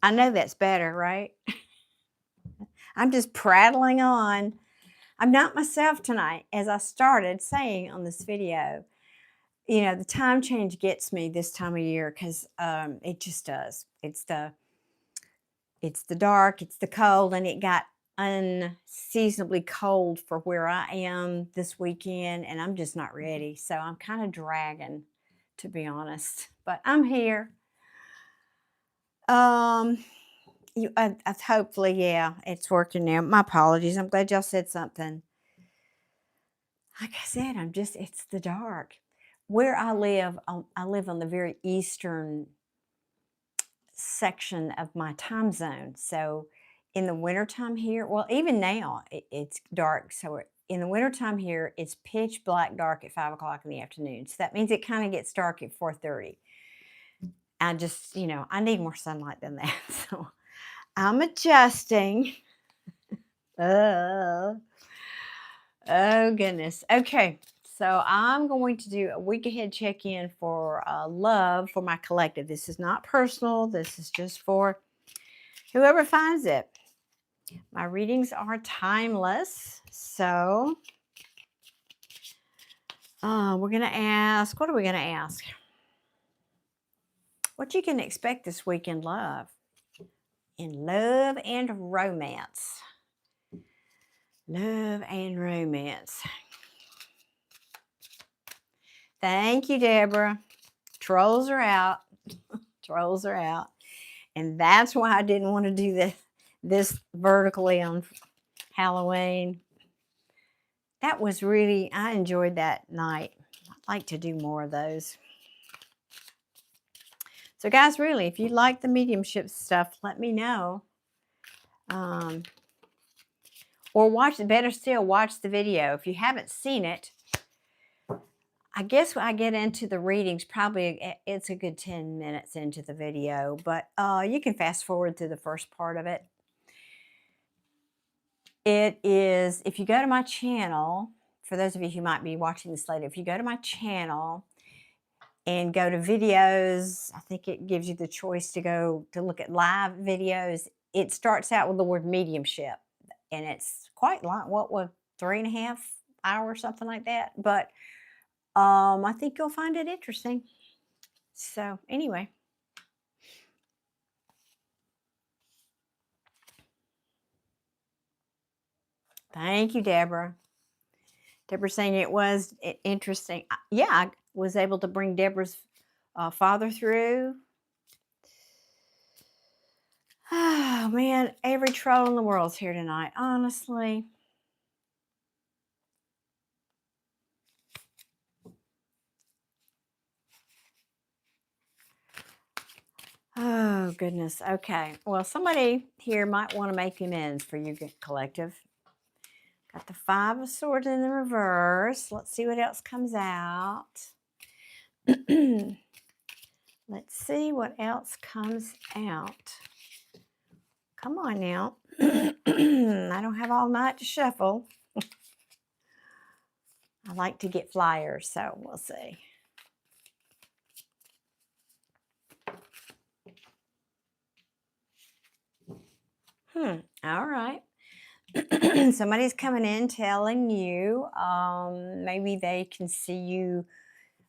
I know that's better, right? I'm just prattling on. I'm not myself tonight, as I started saying on this video. You know, the time change gets me this time of year because it just does. It's the dark, it's the cold, and it got unseasonably cold for where I am this weekend, and I'm just not ready. So I'm kind of dragging, to be honest. But I'm here. Hopefully, yeah, it's working now. My apologies. I'm glad y'all said something. Like I said, it's the dark. Where I live on the very eastern section of my time zone. So in the wintertime here, well, even now it's dark. So in the wintertime here, it's pitch black dark at 5 o'clock in the afternoon. So that means it kind of gets dark at 4:30. I just, I need more sunlight than that. So I'm adjusting. Oh, oh goodness. Okay. So I'm going to do a week ahead check-in for love for my collective. This is not personal. This is just for whoever finds it. My readings are timeless. So we're going to ask, what are we going to ask? What you can expect this week in love. In love and romance. Love and romance. Thank you, Deborah. Trolls are out. Trolls are out. And that's why I didn't want to do this vertically on Halloween. That was really, I enjoyed that night. I'd like to do more of those. So guys, really, if you like the mediumship stuff, let me know. Or better still, watch the video. If you haven't seen it, I guess when I get into the readings, probably it's a good 10 minutes into the video, but you can fast forward through the first part of it. It is, if you go to my channel, for those of you who might be watching this later, if you go to my channel and go to videos, I think it gives you the choice to go to look at live videos. It starts out with the word mediumship, and it's quite long, what was 3.5 hours, something like that. But I think you'll find it interesting. So anyway. Thank you, Deborah. Deborah saying it was interesting. Yeah, I was able to bring Deborah's father through. Oh, man, every troll in the world's here tonight, honestly. Oh, goodness. Okay. Well, somebody here might want to make amends for you, collective. Got the 5 of Swords in the reverse. Let's see what else comes out. Let's see what else comes out. Come on now. I don't have all night to shuffle. I like to get flyers, so we'll see. All right. Somebody's coming in telling you maybe they can see you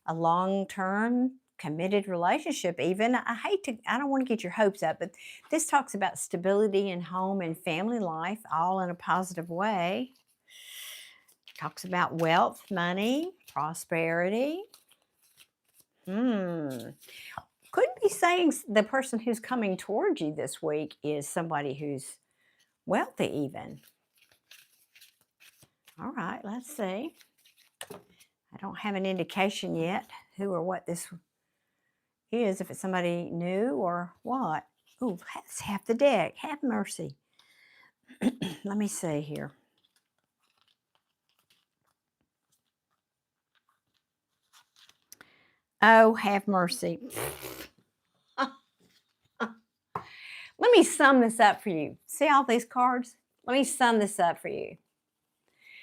a long-term committed relationship even. I don't want to get your hopes up, but this talks about stability in home and family life, all in a positive way. Talks about wealth, money, prosperity. Could be saying the person who's coming towards you this week is somebody who's wealthy even. All right, let's see. I don't have an indication yet who or what this is, if it's somebody new or what. Oh, that's half the deck. Have mercy. Let me see here. Oh, have mercy. Let me sum this up for you. See all these cards? Let me sum this up for you.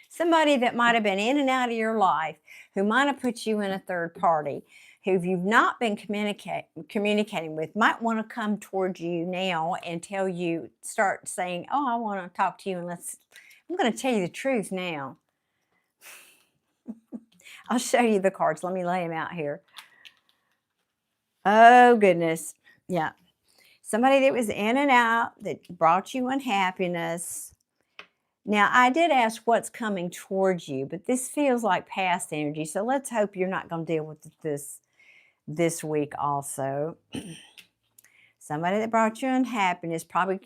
Somebody that might have been in and out of your life, who might have put you in a third party, who you've not been communicating with might want to come towards you now and tell you, start saying, oh, I want to talk to you, and I'm going to tell you the truth now. I'll show you the cards. Let me lay them out here. Oh, goodness. Yeah. Somebody that was in and out that brought you unhappiness. Now, I did ask what's coming towards you, but this feels like past energy. So let's hope you're not going to deal with this week also. Somebody that brought you unhappiness probably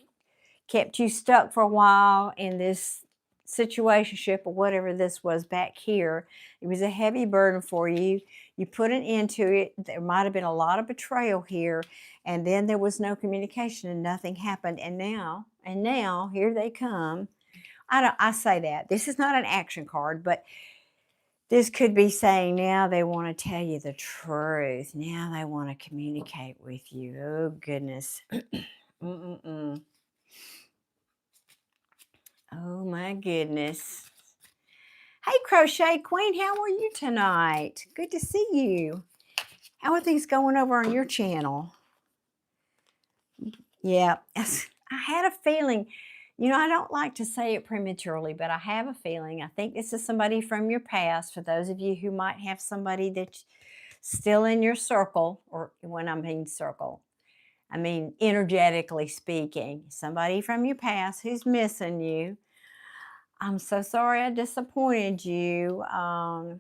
kept you stuck for a while in this situationship or whatever this was back here. It was a heavy burden for you. You put an end to it. There might have been a lot of betrayal here, and then there was no communication and nothing happened. And now here they come. I say that. This is not an action card, but this could be saying now they want to tell you the truth. Now they want to communicate with you. Oh, goodness. Oh, my goodness. Hey, Crochet Queen, how are you tonight? Good to see you. How are things going over on your channel? Yeah, I had a feeling. I don't like to say it prematurely, but I have a feeling. I think this is somebody from your past. For those of you who might have somebody that's still in your circle, or when I mean circle, I mean energetically speaking, somebody from your past who's missing you. I'm so sorry I disappointed you. I've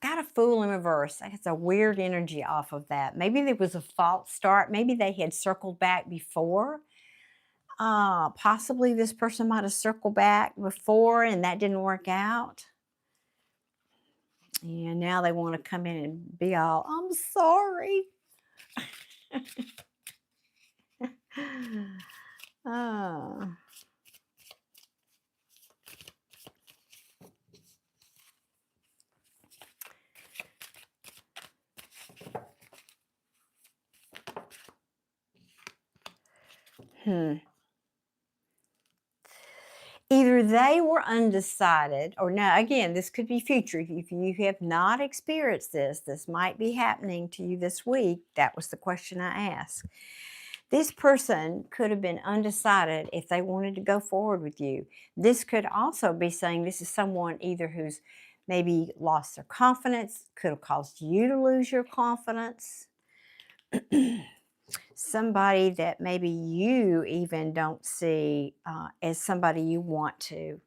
got a Fool in reverse. It's a weird energy off of that. Maybe there was a false start. Maybe they had circled back before. Possibly this person might have circled back before and that didn't work out. And now they want to come in and be all, I'm sorry. Oh. Either they were undecided, or now, again, this could be future. If you have not experienced this might be happening to you this week. That was the question I asked. This person could have been undecided if they wanted to go forward with you. This could also be saying this is someone either who's maybe lost their confidence, could have caused you to lose your confidence. Somebody that maybe you even don't see as somebody you want to,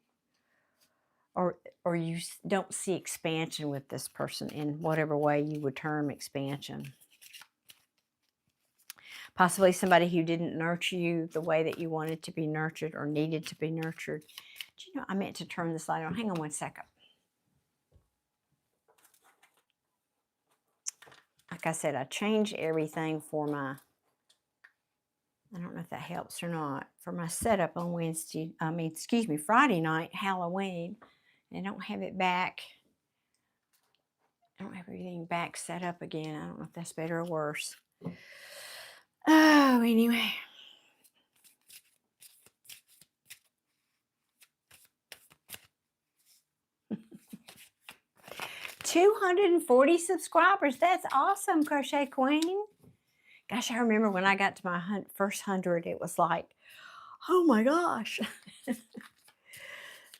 or you don't see expansion with this person in whatever way you would term expansion. Possibly somebody who didn't nurture you the way that you wanted to be nurtured or needed to be nurtured. Do I meant to turn this light on. Hang on one second. Like I said, I changed everything for my, I don't know if that helps or not, for my setup on Friday night, Halloween. I don't have it back. I don't have everything back set up again. I don't know if that's better or worse. Oh, anyway. $240 subscribers. That's awesome, Crochet Queen. Gosh, I remember when I got to my first 100, it was like, oh my gosh.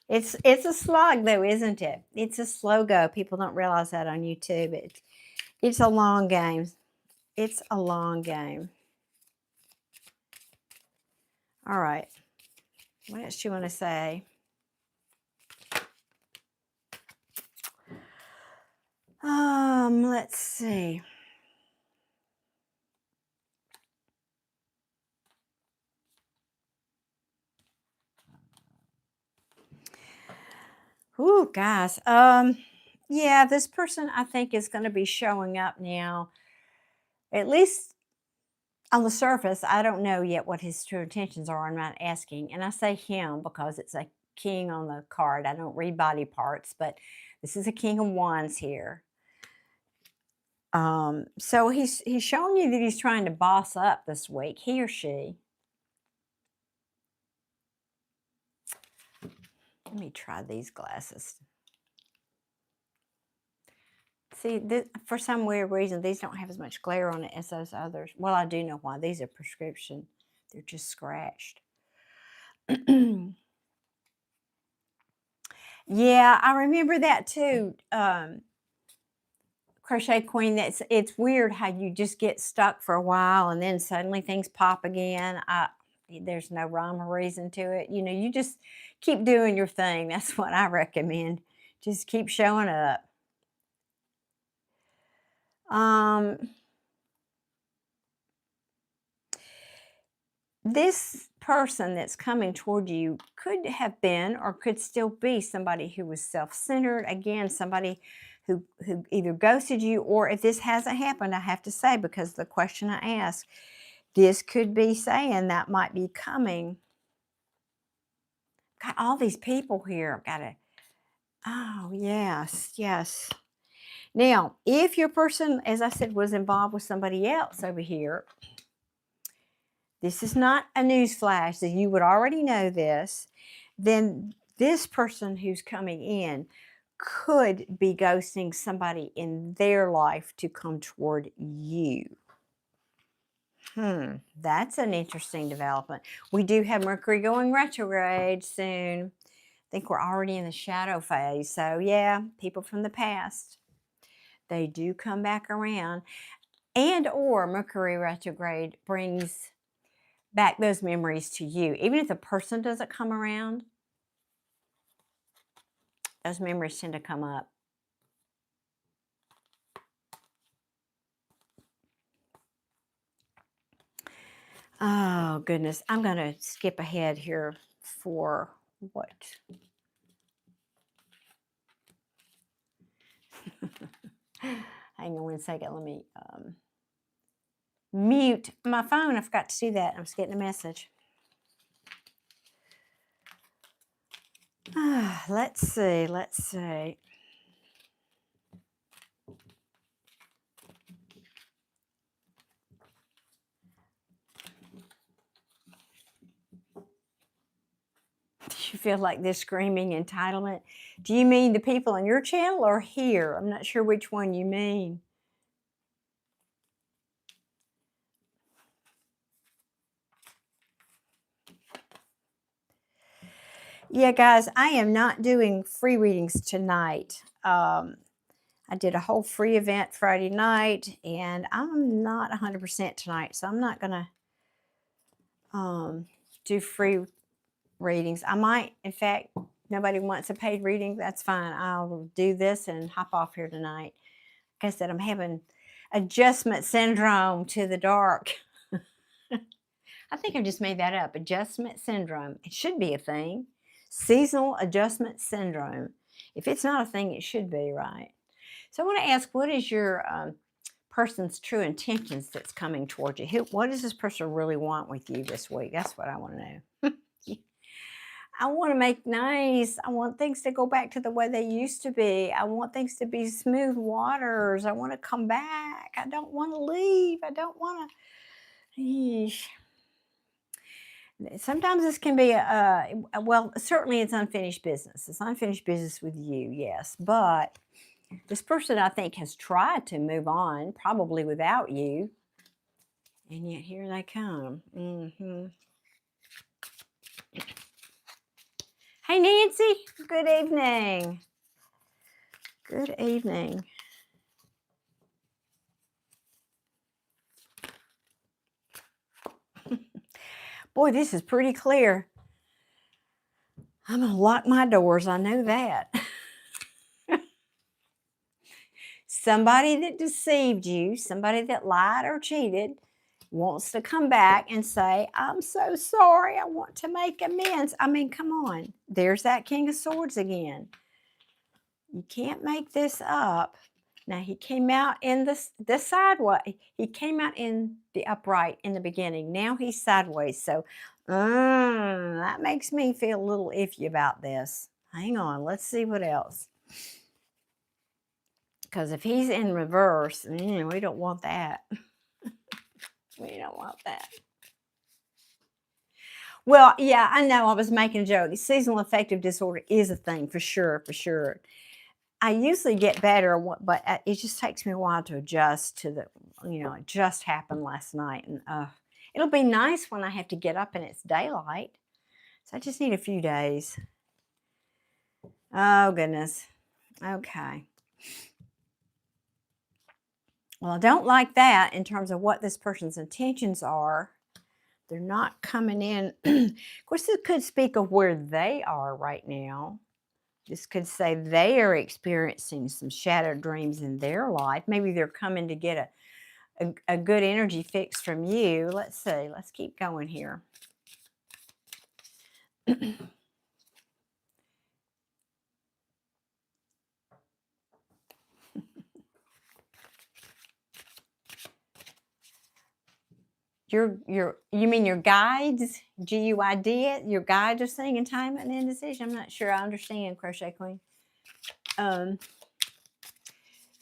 It's a slog though, isn't it? It's a slow go. People don't realize that on YouTube. It's a long game. It's a long game. All right. What else do you want to say? Let's see. Ooh, guys. Yeah, this person I think is going to be showing up now. At least on the surface, I don't know yet what his true intentions are. I'm not asking. And I say him because it's a king on the card. I don't read body parts, but this is a King of Wands here. So he's showing you that he's trying to boss up this week, he or she. Let me try these glasses. See, for some weird reason, these don't have as much glare on it as those others. Well, I do know why. These are prescription. They're just scratched. Yeah, I remember that too. Crochet Queen, it's weird how you just get stuck for a while and then suddenly things pop again. There's no rhyme or reason to it. You know, you just keep doing your thing. That's what I recommend. Just keep showing up. This person that's coming toward you could have been or could still be somebody who was self-centered. Again, somebody who either ghosted you, or if this hasn't happened, I have to say, because the question I asked, this could be saying that might be coming. Got all these people here. I've got to, oh, yes, yes. Now, if your person, as I said, was involved with somebody else over here, this is not a news flash, that you would already know this, then this person who's coming in could be ghosting somebody in their life to come toward you. That's an interesting development. We do have Mercury going retrograde soon. I think we're already in the shadow phase. So yeah, people from the past, they do come back around. And or Mercury retrograde brings back those memories to you. Even if the person doesn't come around, those memories tend to come up. Oh, goodness. I'm going to skip ahead here for what? Hang on 1 second. Let me mute my phone. I forgot to do that. I'm just getting a message. Let's see. Let's see. Do you feel like this screaming entitlement? Do you mean the people on your channel or here? I'm not sure which one you mean. Yeah, guys, I am not doing free readings tonight. I did a whole free event Friday night, and I'm not 100% tonight, so I'm not going to do free readings. I might, in fact, nobody wants a paid reading, that's fine. I'll do this and hop off here tonight. Like I said, I'm having adjustment syndrome to the dark. I think I just made that up. Adjustment syndrome. It should be a thing. Seasonal adjustment syndrome. If it's not a thing, it should be, right? So I want to ask, what is your person's true intentions that's coming toward you? What does this person really want with you this week? That's what I want to know. I want to make nice. I want things to go back to the way they used to be. I want things to be smooth waters. I want to come back. I don't want to leave. I don't want to. Sometimes this can be, well, certainly it's unfinished business. It's unfinished business with you, yes. But this person, I think, has tried to move on, probably without you. And yet here they come. Hey, Nancy. Good evening. Good evening. Boy, this is pretty clear. I'm going to lock my doors. I know that. Somebody that deceived you, somebody that lied or cheated, wants to come back and say, I'm so sorry. I want to make amends. I mean, come on. There's that King of Swords again. You can't make this up. Now, he came out in the sideways. He came out in the upright in the beginning. Now he's sideways. So that makes me feel a little iffy about this. Hang on. Let's see what else. Because if he's in reverse, we don't want that. We don't want that. Well, yeah, I know. I was making a joke. Seasonal affective disorder is a thing for sure, for sure. I usually get better, but it just takes me a while to adjust to the, it just happened last night. And it'll be nice when I have to get up and it's daylight. So I just need a few days. Oh, goodness. Okay. Well, I don't like that in terms of what this person's intentions are. They're not coming in. Of course, this could speak of where they are right now. This could say they are experiencing some shattered dreams in their life. Maybe they're coming to get a good energy fix from you. Let's see. Let's keep going here. You mean your guides? G-U-I-D, your guides are saying entertainment and indecision? I'm not sure I understand, Crochet Queen.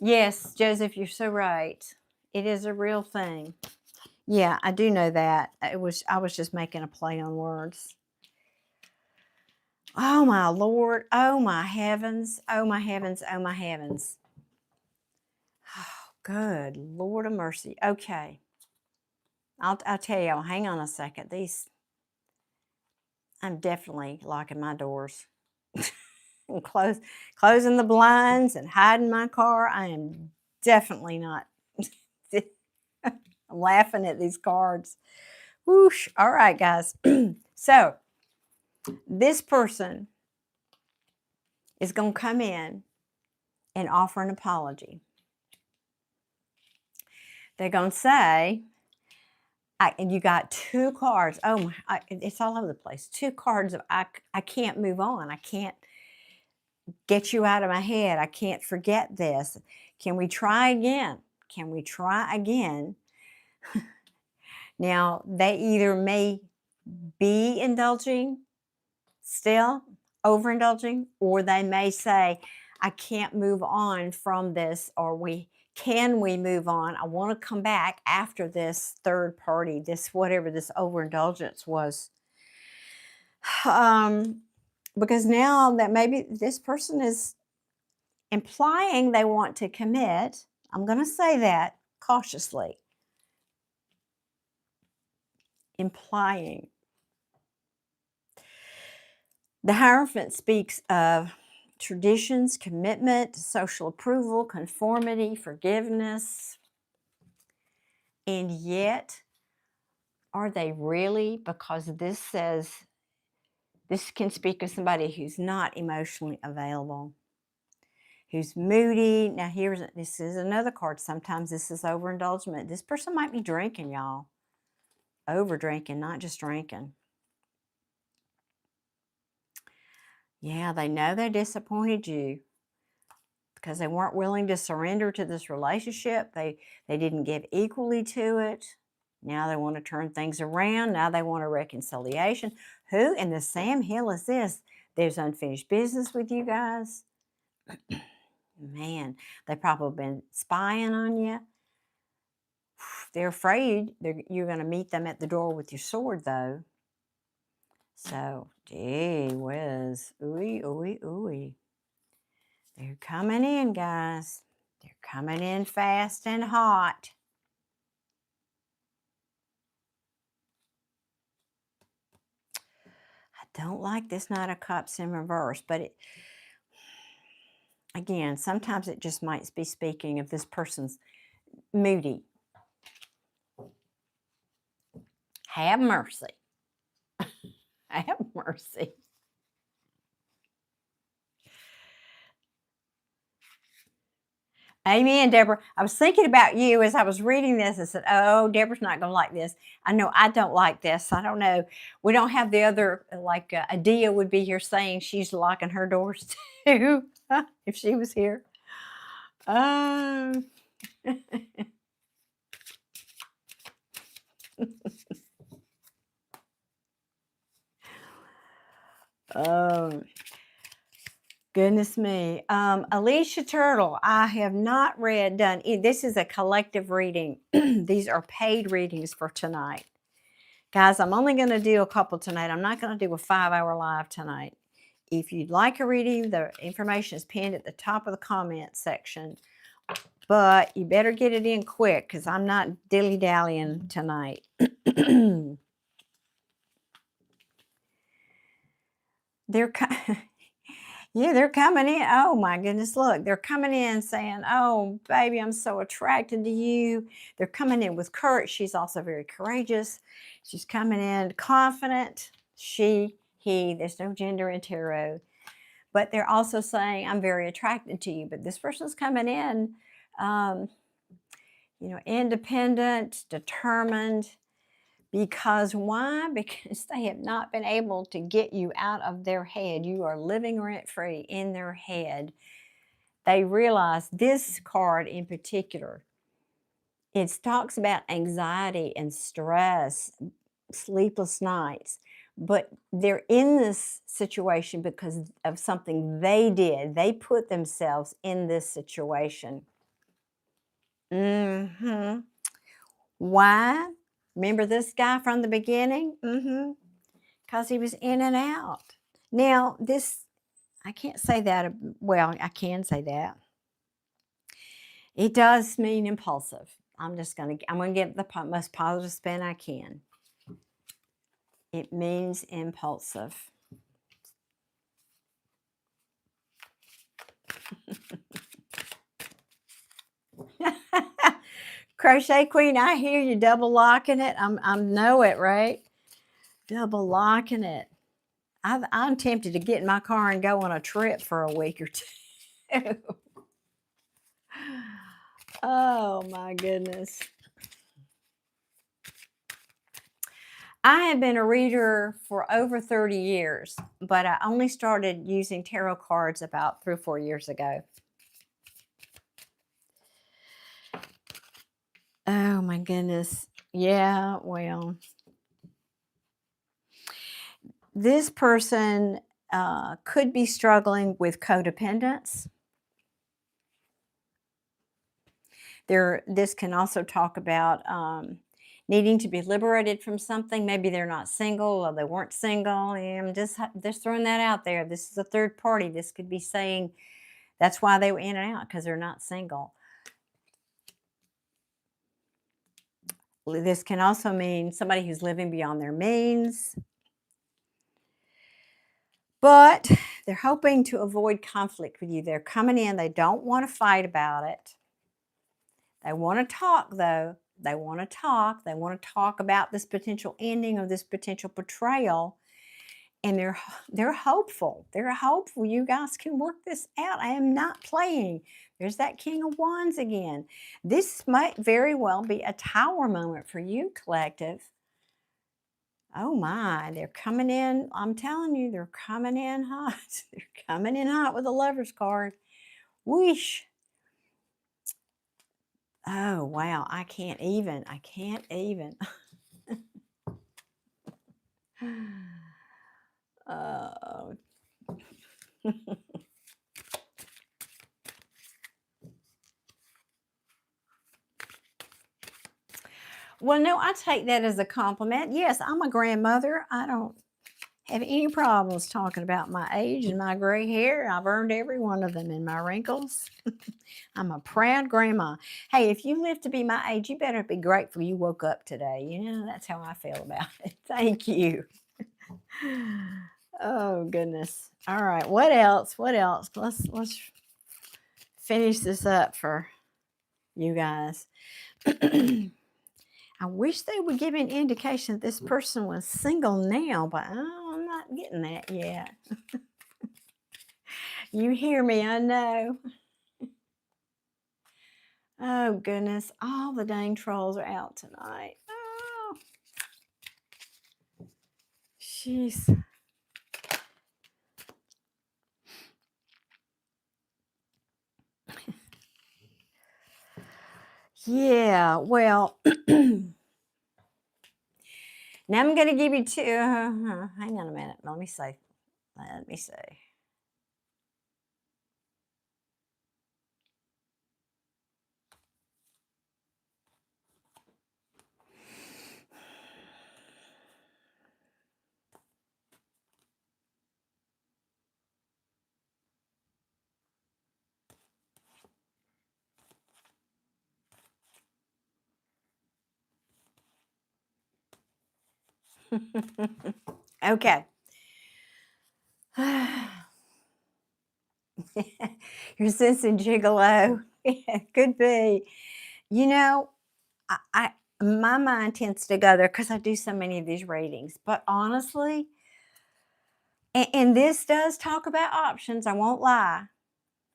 Yes, Joseph, you're so right. It is a real thing. Yeah, I do know that. I was just making a play on words. Oh my Lord. Oh my heavens. Oh my heavens. Oh my heavens. Oh, good Lord of mercy. Okay. I'll tell y'all, hang on a second. I'm definitely locking my doors and closing the blinds and hiding my car. I am definitely not. I'm laughing at these cards. Whoosh. All right, guys. So this person is going to come in and offer an apology. They're going to say, and you got two cards. Oh, it's all over the place. Two cards of I can't move on. I can't get you out of my head. I can't forget this. Can we try again? Can we try again? Now, they either may be indulging still, overindulging, or they may say, I can't move on from this, or can we move on? I want to come back after this third party, this whatever this overindulgence was. Because now that maybe this person is implying they want to commit. I'm going to say that cautiously. Implying. The Hierophant speaks of traditions, commitment, social approval, conformity, forgiveness. And yet, are they really? Because this says, this can speak of somebody who's not emotionally available, who's moody. Now, this is another card. Sometimes this is overindulgence. This person might be drinking, y'all. Over drinking, not just drinking. Yeah, they know they disappointed you because they weren't willing to surrender to this relationship. They didn't give equally to it. Now they want to turn things around. Now they want a reconciliation. Who in the Sam Hill is this? There's unfinished business with you guys. Man, they've probably been spying on you. They're afraid you're going to meet them at the door with your sword, though. So, gee whiz. Ooey, ooey, ooey. They're coming in, guys. They're coming in fast and hot. I don't like this Knight of Cups in reverse, but again, sometimes it just might be speaking of this person's moody. Have mercy. Have mercy. Amen, Deborah. I was thinking about you as I was reading this. I said, oh, Deborah's not going to like this. I know I don't like this. I don't know. We don't have the other, like Adia would be here saying she's locking her doors too, if she was here. Oh, goodness me. Alicia Turtle, I have not done. This is a collective reading. These are paid readings for tonight. Guys, I'm only going to do a couple tonight. I'm not going to do a 5-hour live tonight. If you'd like a reading, the information is pinned at the top of the comment section. But you better get it in quick because I'm not dilly-dallying tonight. They're yeah, they're coming in. Oh my goodness, look, they're coming in saying, "Oh, baby, I'm so attracted to you." They're coming in with courage. She's also very courageous. She's coming in confident. She, he, there's no gender in tarot. But they're also saying, "I'm very attracted to you." But this person's coming in, um, independent, determined. Because why? Because they have not been able to get you out of their head. You are living rent-free in their head. They realize this card in particular, it talks about anxiety and stress, sleepless nights. But they're in this situation because of something they did. They put themselves in this situation. Why? Remember this guy from the beginning? Because he was in and out. Now, this, I can't say that. Well, I can say that. It does mean impulsive. I'm going to give the most positive spin I can. It means impulsive. Crochet Queen, I hear you double locking it. I know it, right? Double locking it. I'm tempted to get in my car and go on a trip for a week or two. Oh my goodness. I have been a reader for over 30 years, but I only started using tarot cards about 3 or 4 years ago. Oh my goodness. Yeah, well, this person could be struggling with codependence. This can also talk about needing to be liberated from something. Maybe they're not single or they weren't single. And I'm just throwing that out there. This is a third party. This could be saying that's why they were in and out, because they're not single. This can also mean somebody who's living beyond their means. But they're hoping to avoid conflict with you. They're coming in. They don't want to fight about it. They want to talk, though. They want to talk. They want to talk about this potential ending or this potential betrayal. And they're hopeful. They're hopeful you guys can work this out. I am not playing. There's that King of Wands again. This might very well be a tower moment for you, collective. Oh my, they're coming in. I'm telling you, they're coming in hot. They're coming in hot with a Lover's card. Whoosh. Oh, wow. I can't even. I can't even. Oh. Well, no, I take that as a compliment. Yes, I'm a grandmother. I don't have any problems talking about my age and my gray hair. I've earned every one of them in my wrinkles. I'm a proud grandma. Hey, if you live to be my age, you better be grateful you woke up today. You know, that's how I feel about it. Thank you. Oh, goodness. All right. What else? What else? Let's finish this up for you guys. I wish they would give me an indication that this person was single now, but I'm not getting that yet. You hear me, I know. Oh, goodness. All the dang trolls are out tonight. Oh. Jeez. Yeah, well, now I'm going to give you two. Hang on a minute. Let me see. Let me see. Okay. You're sensing gigolo. Yeah, could be. You know, I my mind tends to go there because I do so many of these readings. But honestly, and this does talk about options. I won't lie.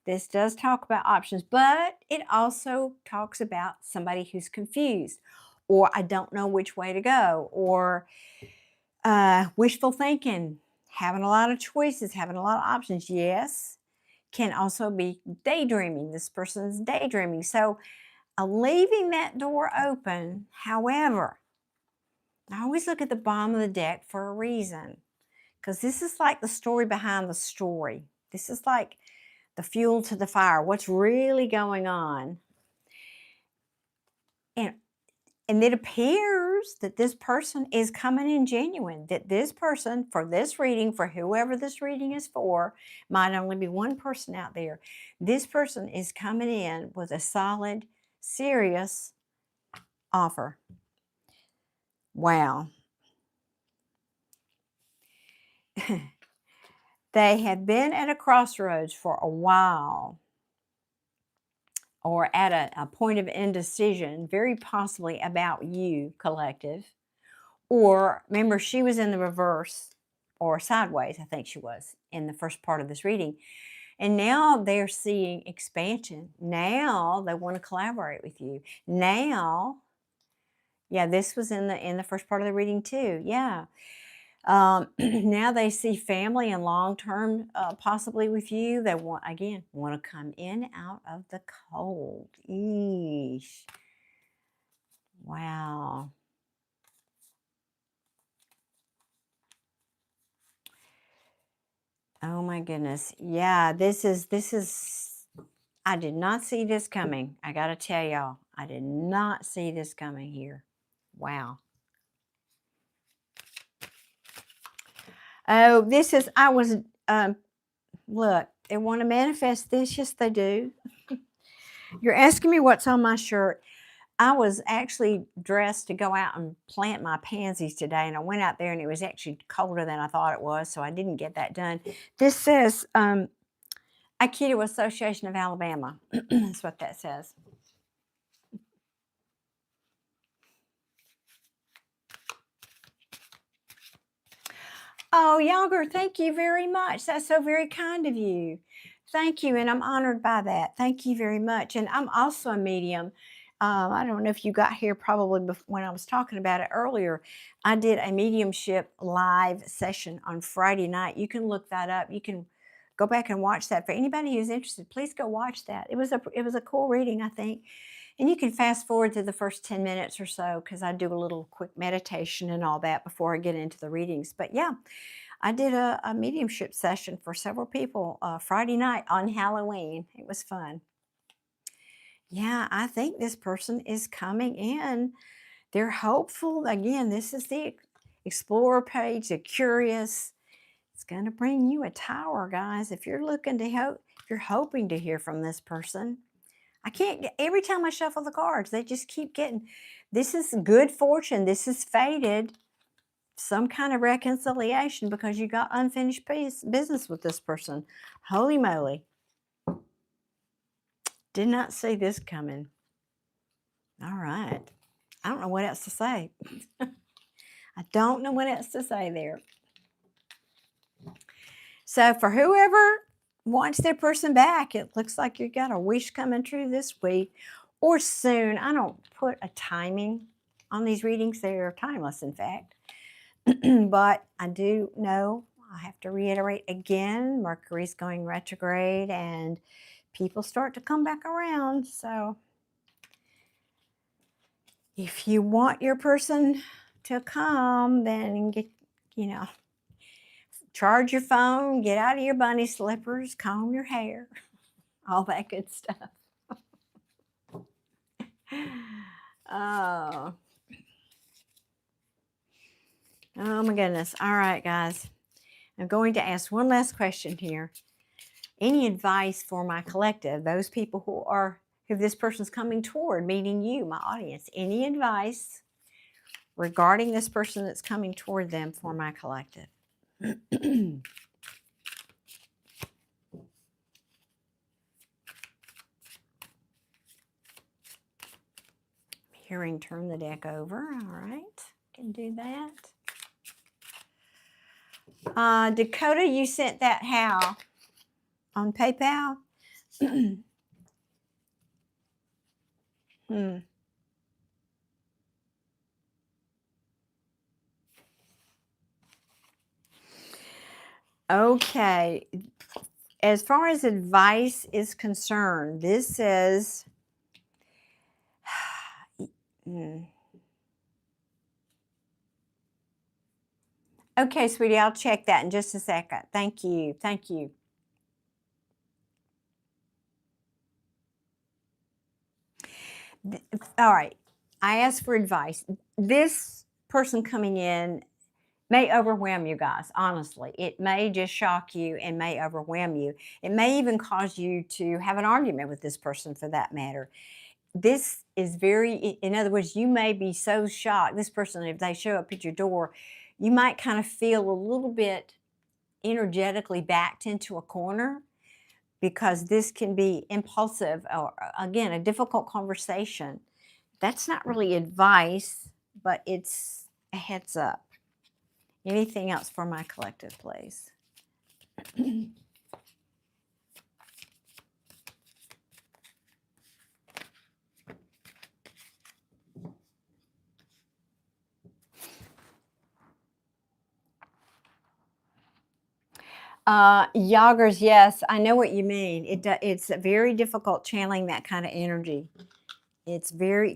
This does talk about options, but it also talks about somebody who's confused, or I don't know which way to go, or wishful thinking, having a lot of choices, having a lot of options. Yes, can also be daydreaming. This person's daydreaming. So leaving that door open. However, I always look at the bottom of the deck for a reason, because this is like the story behind the story. This is like the fuel to the fire. What's really going on? And And it appears that this person is coming in genuine, that this person, for this reading, for whoever this reading is for, might only be one person out there. This person is coming in with a solid, serious offer. Wow. They have been at a crossroads for a while, or at a point of indecision, very possibly about you, collective. Or remember, she was in the reverse or sideways, I think she was in the first part of this reading. And now they're seeing expansion. Now they want to collaborate with you. Now, yeah, this was in the first part of the reading too. Yeah. Now they see family and long term possibly with you. They want to come in out of the cold. Eesh. Wow. Oh my goodness. Yeah, this is I did not see this coming. I got to tell y'all, I did not see this coming here. Wow. Oh, this is I was look, they want to manifest this. Yes, they do. You're asking me what's on my shirt. I was actually dressed to go out and plant my pansies today, and I went out there and it was actually colder than I thought it was, so I didn't get that done. This says Aikido Association of Alabama. That's what that says. Oh, Younger, thank you very much. That's so very kind of you. Thank you, and I'm honored by that. Thank you very much. And I'm also a medium. I don't know if you got here probably when I was talking about it earlier. I did a mediumship live session on Friday night. You can look that up. You can go back and watch that. For anybody who's interested, please go watch that. It was a cool reading, I think. And you can fast forward to the first 10 minutes or so, because I do a little quick meditation and all that before I get into the readings. But yeah, I did a mediumship session for several people Friday night on Halloween. It was fun. Yeah, I think this person is coming in. They're hopeful. Again, this is the Explorer page. They're curious. It's going to bring you a tower, guys. If you're looking to if you're hoping to hear from this person, I can't get, every time I shuffle the cards, they just keep getting, this is good fortune. This is fated. Some kind of reconciliation because you got unfinished business with this person. Holy moly. Did not see this coming. All right. I don't know what else to say. I don't know what else to say there. So for whoever wants their person back, it looks like you got a wish coming true this week or soon. I don't put a timing on these readings. They are timeless, in fact. But I do know, I have to reiterate again, Mercury's going retrograde and people start to come back around. So if you want your person to come, then get, charge your phone, get out of your bunny slippers, comb your hair, all that good stuff. Oh. Oh my goodness. All right, guys. I'm going to ask one last question here. Any advice for my collective, those people who this person's coming toward, meaning you, my audience? Any advice regarding this person that's coming toward them for my collective. Hearing turn the deck over. All right, can do that. Dakota, you sent that how? On PayPal? Okay. As far as advice is concerned, this says, okay, sweetie, I'll check that in just a second. Thank you. Thank you. All right. I asked for advice. This person coming in may overwhelm you guys, honestly. It may just shock you and may overwhelm you. It may even cause you to have an argument with this person for that matter. This is very, in other words, you may be so shocked. This person, if they show up at your door, you might kind of feel a little bit energetically backed into a corner because this can be impulsive or, again, a difficult conversation. That's not really advice, but it's a heads up. Anything else for my collective, please? Yoggers, yes, I know what you mean. It's very difficult channeling that kind of energy.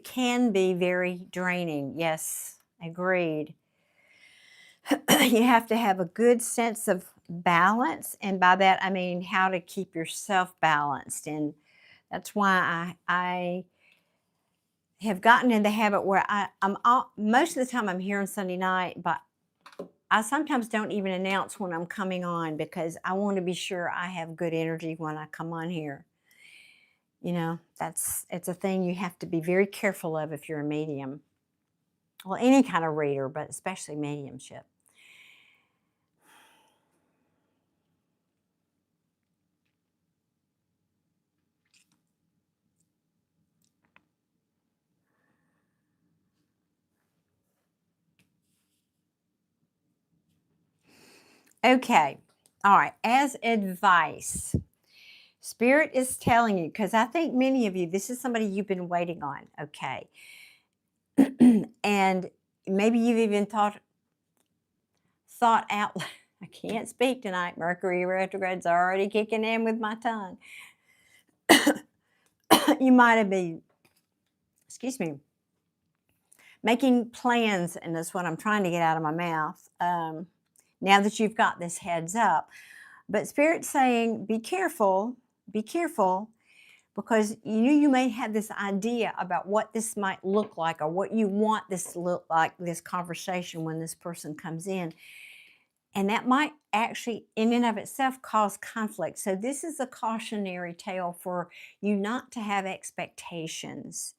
Can be very draining. Yes, agreed. You have to have a good sense of balance, and by that I mean how to keep yourself balanced. And that's why I have gotten in the habit where most of the time I'm here on Sunday night, but I sometimes don't even announce when I'm coming on because I want to be sure I have good energy when I come on here. You know, it's a thing you have to be very careful of if you're a medium. Well, any kind of reader, but especially mediumship. Okay. All right. As advice, Spirit is telling you, because I think many of you, this is somebody you've been waiting on. Okay. And maybe you've even thought out, I can't speak tonight. Mercury retrograde's already kicking in with my tongue. You might have been, excuse me, making plans, and that's what I'm trying to get out of my mouth, now that you've got this heads up. But Spirit's saying, be careful, because you may have this idea about what this might look like or what you want this to look like, this conversation when this person comes in. And that might actually, in and of itself, cause conflict. So this is a cautionary tale for you not to have expectations.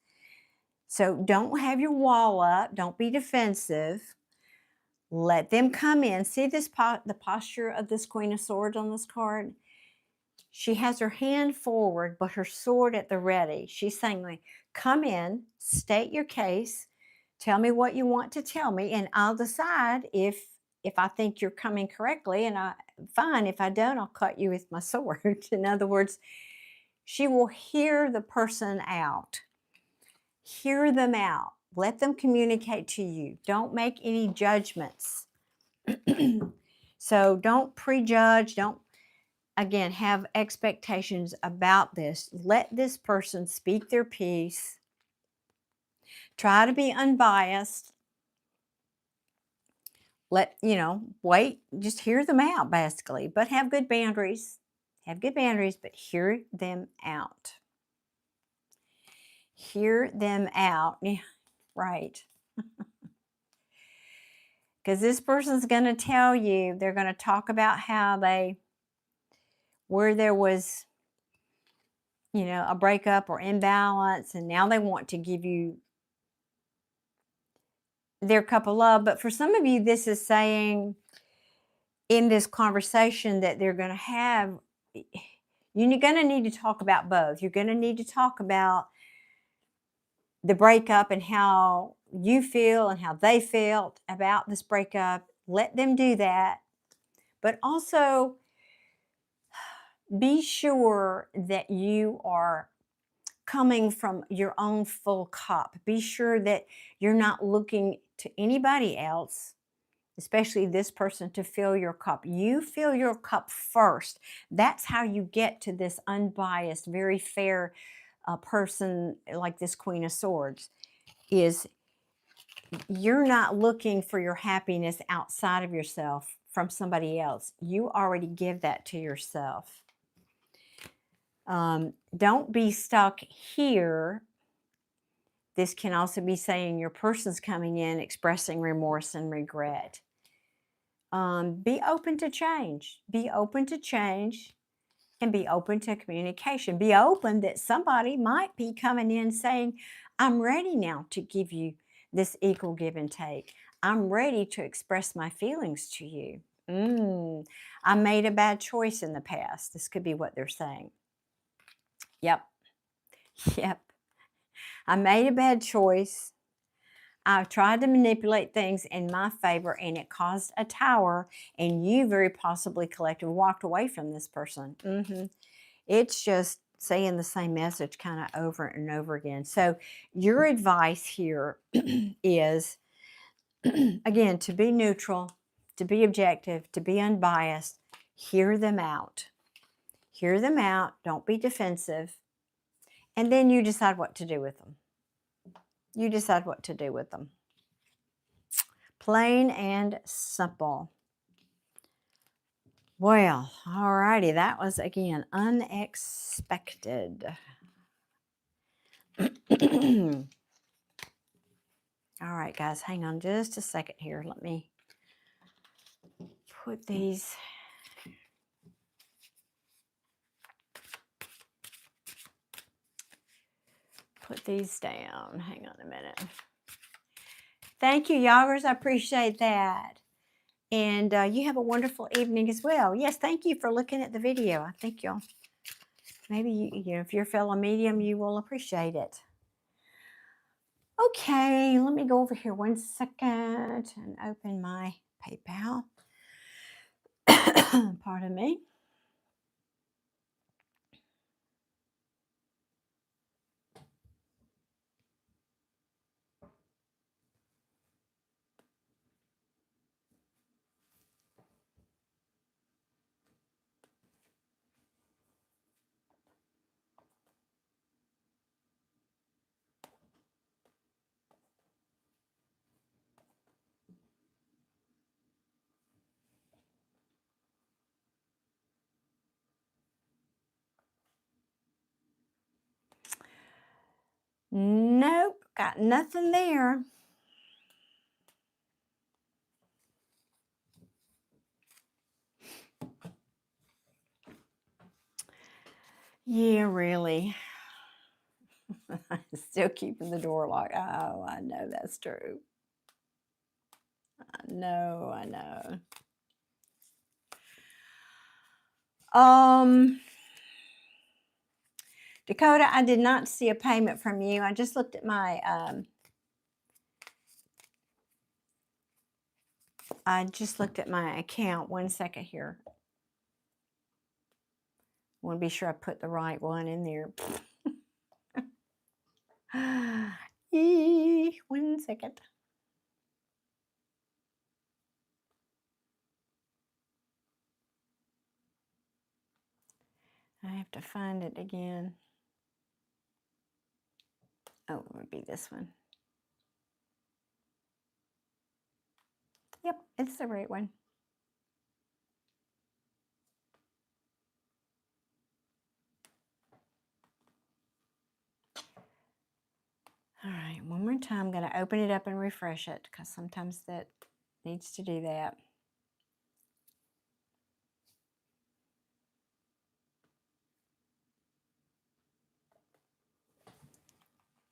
So don't have your wall up. Don't be defensive. Let them come in. See this the posture of this Queen of Swords on this card? She has her hand forward, but her sword at the ready. She's saying, like, come in, state your case, tell me what you want to tell me, and I'll decide if I think you're coming correctly, and fine. If I don't, I'll cut you with my sword. In other words, she will hear the person out. Hear them out. Let them communicate to you. Don't make any judgments. So don't prejudge. Don't, again, have expectations about this. Let this person speak their piece. Try to be unbiased. Wait, just hear them out, basically. But have good boundaries. Have good boundaries, but hear them out. Hear them out. Yeah, right. Because this person's going to tell you, they're going to talk about how where there was, a breakup or imbalance, and now they want to give you their cup of love. But for some of you, this is saying in this conversation that they're going to have, you're going to need to talk about both. You're going to need to talk about the breakup and how you feel and how they felt about this breakup. Let them do that. But also be sure that you are coming from your own full cup. Be sure that you're not looking to anybody else, especially this person, to fill your cup. You fill your cup first. That's how you get to this unbiased, very fair person like this Queen of Swords. Is you're not looking for your happiness outside of yourself from somebody else. You already give that to yourself. Don't be stuck here. This can also be saying your person's coming in expressing remorse and regret. Be open to change. Be open to change and be open to communication. Be open that somebody might be coming in saying, I'm ready now to give you this equal give and take. I'm ready to express my feelings to you. I made a bad choice in the past. This could be what they're saying. Yep. Yep. I made a bad choice. I tried to manipulate things in my favor and it caused a tower, and you very possibly collectively walked away from this person. It's just saying the same message kind of over and over again. So your advice here is, again, to be neutral, to be objective, to be unbiased. Hear them out. Hear them out. Don't be defensive. And then you decide what to do with them. You decide what to do with them. Plain and simple. Well, alrighty, that was, again, unexpected. All right, guys, hang on just a second here. Let me put these... Put these down. Hang on a minute. Thank you, Yoggers. I appreciate that. And you have a wonderful evening as well. Yes, thank you for looking at the video. I think you'll, maybe, you know, if you're a fellow medium, you will appreciate it. Okay, let me go over here 1 second and open my PayPal. Pardon me. Nope, got nothing there. Yeah, really. Still keeping the door locked. Oh, I know that's true. I know. Dakota, I did not see a payment from you. I just looked at my account. 1 second here. I want to be sure I put the right one in there. 1 second. I have to find it again. Oh, it would be this one. Yep, it's the right one. All right, one more time. I'm going to open it up and refresh it because sometimes that needs to do that.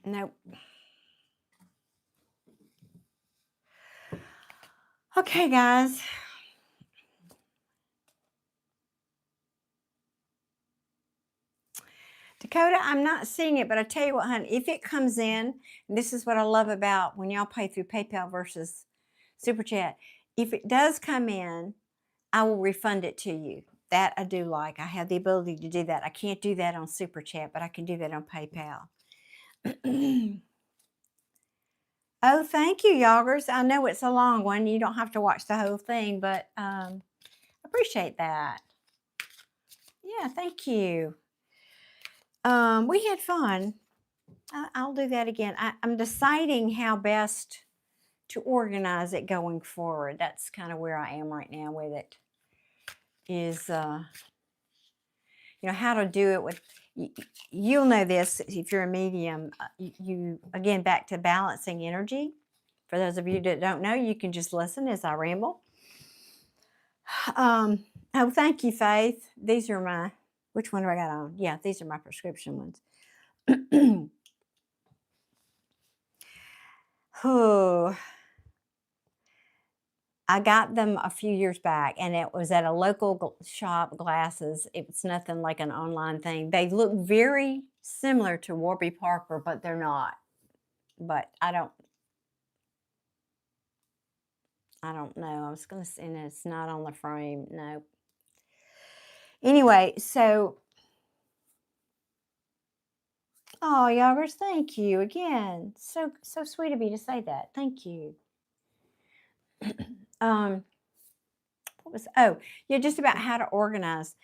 Nope. Okay, guys. Dakota, I'm not seeing it, but I tell you what, honey, if it comes in, and this is what I love about when y'all pay through PayPal versus Super Chat, if it does come in, I will refund it to you. That I do like. I have the ability to do that. I can't do that on Super Chat, but I can do that on PayPal. Oh, thank you, Yoggers. I know it's a long one. You don't have to watch the whole thing, but appreciate that. Yeah, thank you. We had fun. I'll do that again. I'm deciding how best to organize it going forward. That's kind of where I am right now with it. Is how to do it with. You'll know this if you're a medium. You again back to balancing energy. For those of you that don't know, you can just listen as I ramble. Oh, thank you, Faith. These are my. Which one do I got on? Yeah, these are my prescription ones. Oh, I got them a few years back, and it was at a local shop, glasses. It's nothing like an online thing. They look very similar to Warby Parker, but they're not. But I don't know. I was going to say, and it's not on the frame. No. Anyway, so, oh, Yoggers, thank you again. So sweet of you to say that. Thank you. Just about how to organize.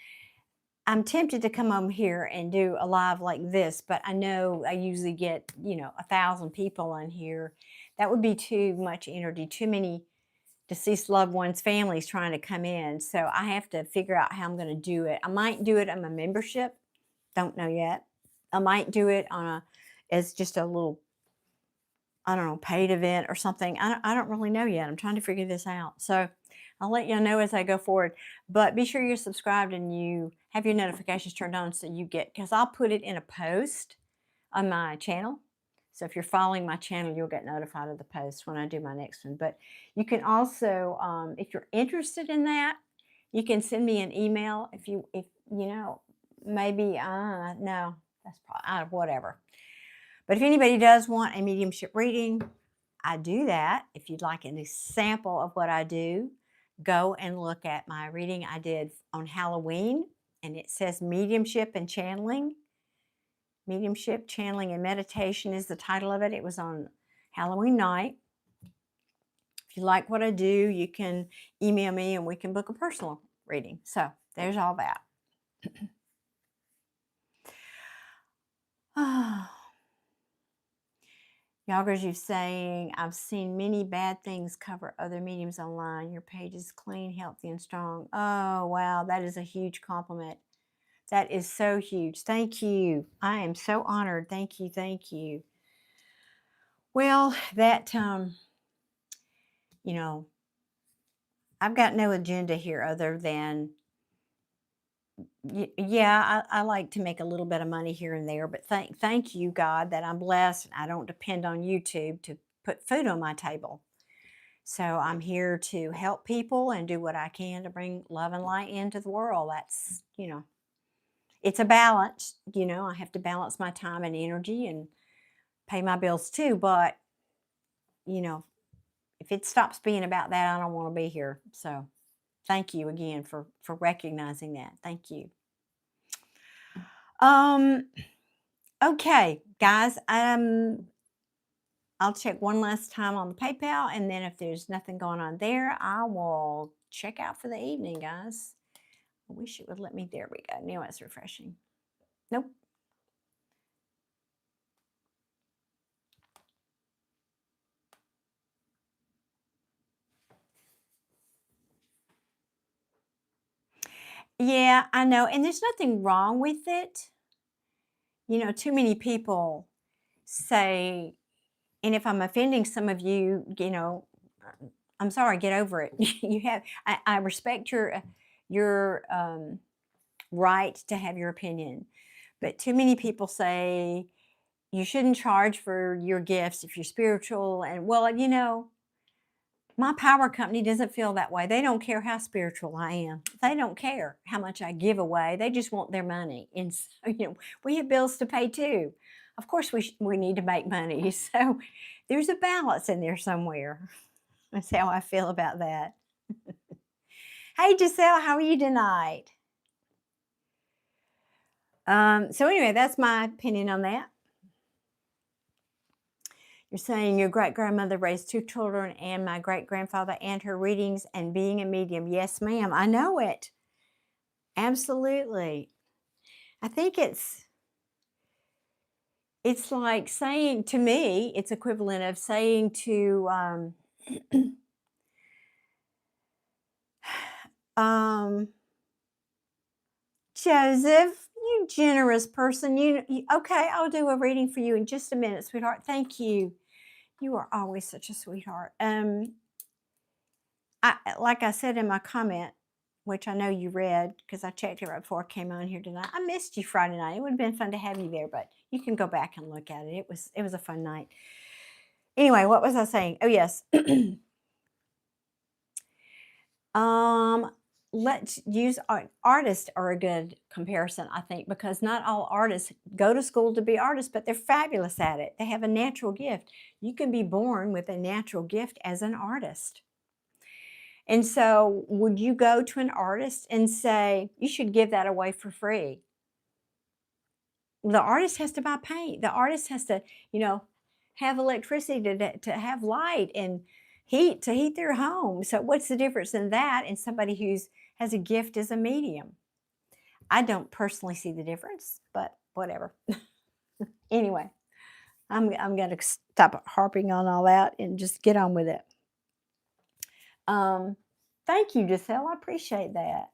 I'm tempted to come on here and do a live like this, but I know I usually get 1,000 people on here. That would be too much energy, too many deceased loved ones, families trying to come in. So I have to figure out how I'm going to do it. I might do it on a membership. Don't know yet. I might do it as just a little, I don't know, paid event or something. I don't really know yet. I'm trying to figure this out. So I'll let you know as I go forward. But be sure you're subscribed and you have your notifications turned on so you get, because I'll put it in a post on my channel. So if you're following my channel, you'll get notified of the post when I do my next one. But you can also, if you're interested in that, you can send me an email maybe, no, that's probably, whatever. But if anybody does want a mediumship reading, I do that. If you'd like an example of what I do, go and look at my reading I did on Halloween, and it says mediumship and channeling. Mediumship, channeling, and meditation is the title of it. It was on Halloween night. If you like what I do, you can email me and we can book a personal reading. So there's all that. Yoggers, you saying, I've seen many bad things cover other mediums online. Your page is clean, healthy, and strong. Oh, wow. That is a huge compliment. That is so huge. Thank you. I am so honored. Thank you. Thank you. Well, that, I've got no agenda here other than, yeah, I like to make a little bit of money here and there, but thank you, God, that I'm blessed. I don't depend on YouTube to put food on my table. So I'm here to help people and do what I can to bring love and light into the world. That's, it's a balance. I have to balance my time and energy and pay my bills too. But, if it stops being about that, I don't want to be here. So thank you again for recognizing that. Thank you. Okay, guys, I'll check one last time on the PayPal, and then if there's nothing going on there, I will check out for the evening, guys. I wish it would let me. There we go. Now it's refreshing. Nope. Yeah, I know. And there's nothing wrong with it. Too many people say, and if I'm offending some of you, I'm sorry, get over it. I respect your right to have your opinion. But too many people say you shouldn't charge for your gifts if you're spiritual. And well, My power company doesn't feel that way. They don't care how spiritual I am. They don't care how much I give away. They just want their money. And so, we have bills to pay too. Of course, we need to make money. So there's a balance in there somewhere. That's how I feel about that. Hey, Giselle, how are you tonight? So anyway, that's my opinion on that. You're saying your great-grandmother raised 2 children and my great-grandfather and her readings and being a medium. Yes, ma'am. I know it. Absolutely. I think it's like saying to me, it's equivalent of saying to Joseph, you generous person. Okay, I'll do a reading for you in just a minute, sweetheart. Thank you. You are always such a sweetheart. Like I said in my comment, which I know you read because I checked it right before I came on here tonight. I missed you Friday night. It would have been fun to have you there, but you can go back and look at it. It was a fun night. Anyway, what was I saying? Oh yes. Let's use artists are a good comparison, I think, because not all artists go to school to be artists, but they're fabulous at it. They have a natural gift. You can be born with a natural gift as an artist. And so would you go to an artist and say, you should give that away for free? The artist has to buy paint. The artist has to, have electricity to have light and heat to heat their home. So what's the difference in that and somebody who's has a gift as a medium? I don't personally see the difference, but whatever. Anyway, I'm going to stop harping on all that and just get on with it. Thank you, Giselle. I appreciate that.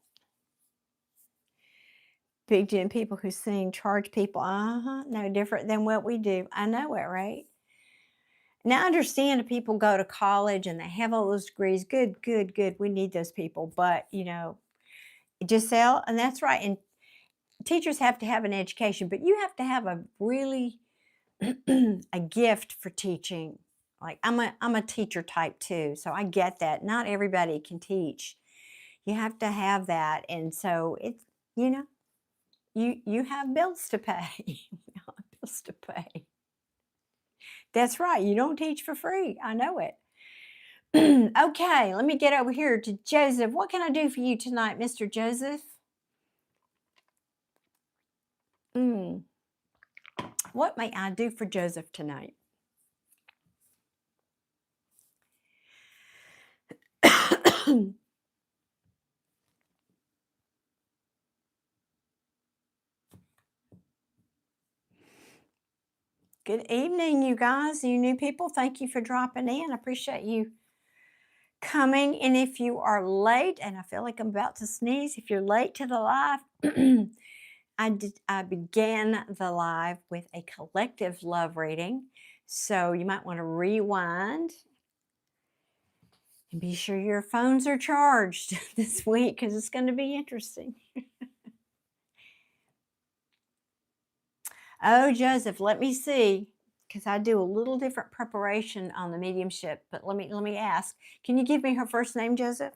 Big gym people who sing charge people. No different than what we do. I know it, right? Now, I understand if people go to college and they have all those degrees. Good, good, good. We need those people. But, Giselle, and that's right. And teachers have to have an education, but you have to have a really a gift for teaching. Like I'm a teacher type too, so I get that. Not everybody can teach. You have to have that, and so it's you have bills to pay. Bills to pay. That's right. You don't teach for free. I know it. Okay, let me get over here to Joseph. What can I do for you tonight, Mr. Joseph? What may I do for Joseph tonight? Good evening, you guys, you new people. Thank you for dropping in. I appreciate you coming. And if you are late, and I feel like I'm about to sneeze, if you're late to the live, I began the live with a collective love reading. So you might want to rewind and be sure your phones are charged this week because it's going to be interesting. Oh, Joseph, let me see, because I do a little different preparation on the mediumship. But let me ask. Can you give me her first name, Joseph?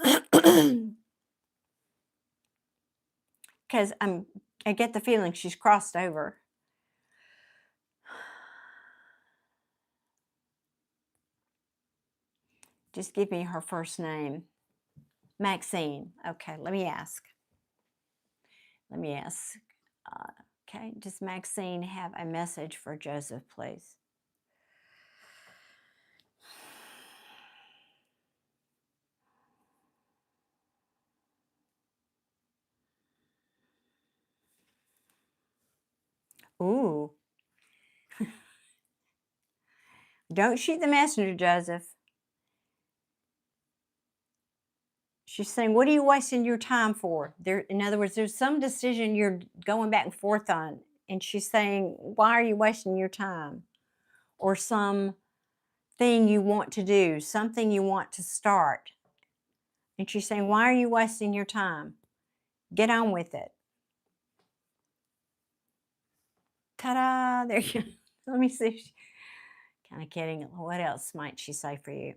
Because I get the feeling she's crossed over. Just give me her first name. Maxine. Okay, let me ask. Okay, does Maxine have a message for Joseph, please? Ooh. Don't shoot the messenger, Joseph. She's saying, what are you wasting your time for? In other words, there's some decision you're going back and forth on. And she's saying, why are you wasting your time? Or some thing you want to do, something you want to start. And she's saying, why are you wasting your time? Get on with it. Ta-da! There you go. Let me see. Kind of kidding. What else might she say for you?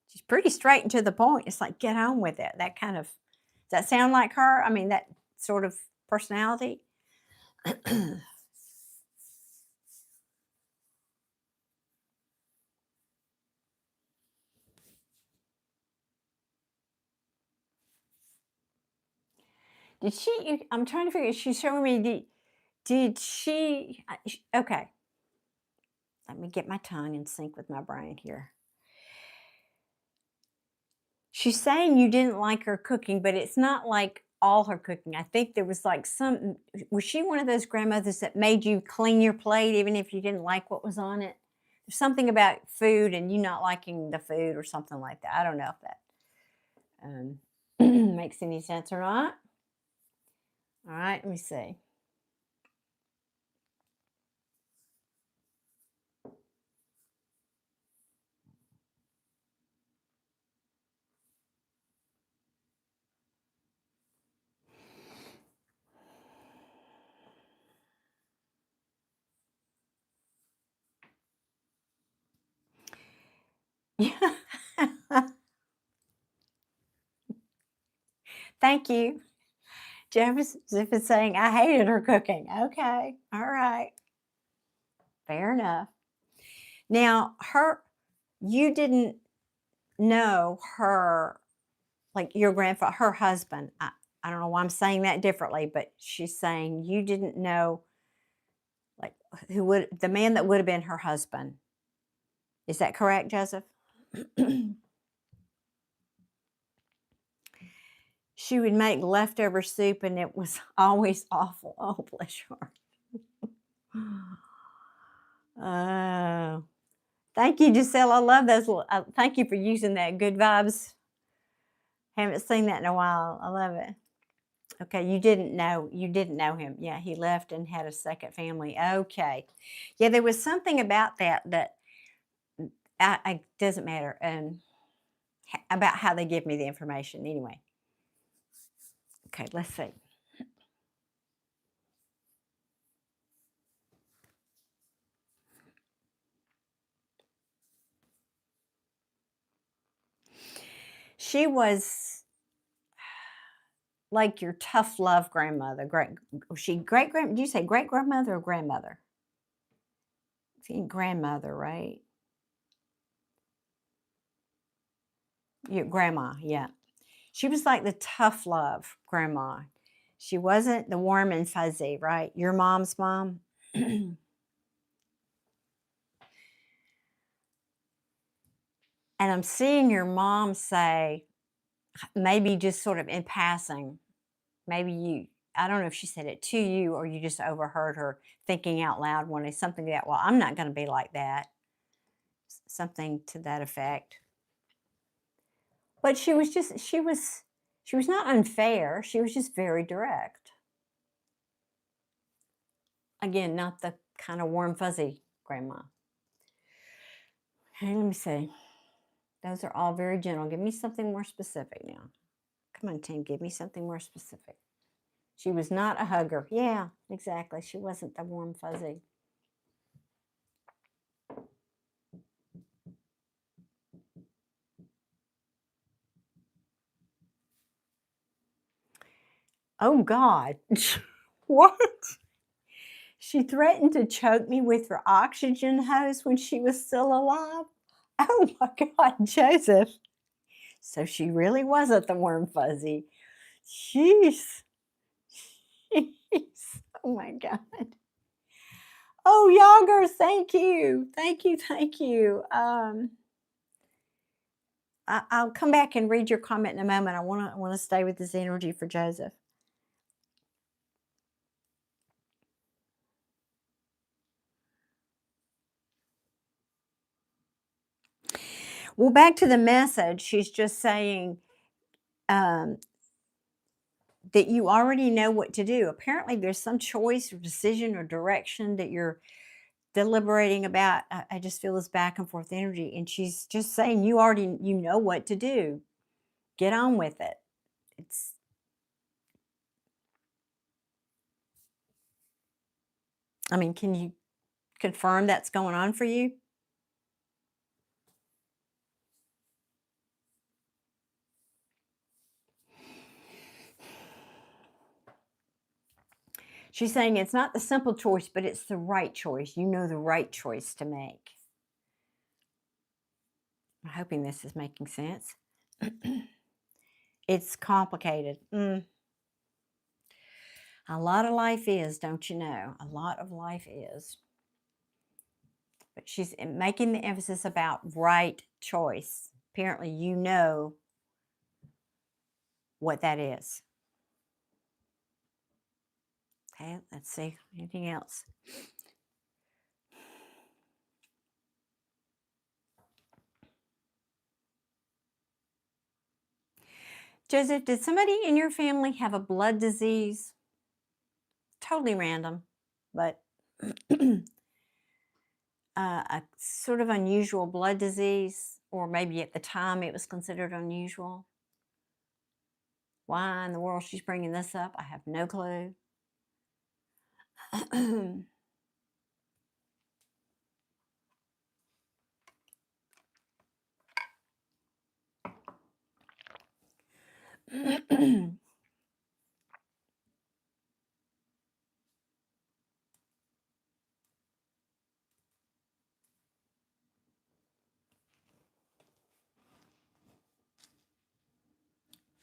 She's pretty straight and to the point. It's like, get on with it. That kind of, does that sound like her? I mean, that sort of personality? Did she, I'm trying to figure, she's showing me, did she, okay, let me get my tongue in sync with my brain here. She's saying you didn't like her cooking, but it's not like all her cooking. I think there was like some, was she one of those grandmothers that made you clean your plate even if you didn't like what was on it? There's something about food and you not liking the food or something like that. I don't know if that makes any sense or not. All right, let me see. Thank you. Joseph is saying, I hated her cooking. Okay. All right. Fair enough. Now, you didn't know her, like your grandfather, her husband. I don't know why I'm saying that differently, but she's saying you didn't know, like, the man that would have been her husband. Is that correct, Joseph? She would make leftover soup and it was always awful. Oh, bless her. Oh, thank you, Giselle. I love those. Thank you for using that. Good vibes. Haven't seen that in a while. I love it. Okay, you didn't know him. Yeah, he left and had a second family. Okay. Yeah, there was something about that I doesn't matter. About how they give me the information anyway. Okay, let's see. She was like your tough love grandmother. Did you say great grandmother or grandmother? Grandmother, right? Your grandma, yeah. She was like the tough love grandma. She wasn't the warm and fuzzy, right? Your mom's mom. And I'm seeing your mom say, maybe just sort of in passing, I don't know if she said it to you or you just overheard her thinking out loud one something that, well, I'm not going to be like that. Something to that effect. But she was not unfair. She was just very direct. Again, not the kind of warm, fuzzy grandma. Hey, let me see. Those are all very gentle. Give me something more specific now. Come on, team. Give me something more specific. She was not a hugger. Yeah, exactly. She wasn't the warm, fuzzy. Oh, God. What? She threatened to choke me with her oxygen hose when she was still alive. Oh, my God, Joseph. So she really wasn't the warm, fuzzy. Jeez. Jeez. Oh, my God. Oh, Yoggers, thank you. Thank you. Thank you. I'll come back and read your comment in a moment. I want to stay with this energy for Joseph. Well, back to the message. She's just saying that you already know what to do. Apparently, there's some choice or decision or direction that you're deliberating about. I just feel this back and forth energy, and she's just saying you know what to do. Get on with it. It's I mean, can you confirm that's going on for you? She's saying it's not the simple choice, but it's the right choice. You know the right choice to make. I'm hoping this is making sense. It's complicated. A lot of life is, don't you know? A lot of life is. But she's making the emphasis about right choice. Apparently, you know what that is. Okay, let's see. Anything else? Joseph, did somebody in your family have a blood disease? Totally random, but a sort of unusual blood disease, or maybe at the time it was considered unusual. Why in the world she's bringing this up, I have no clue.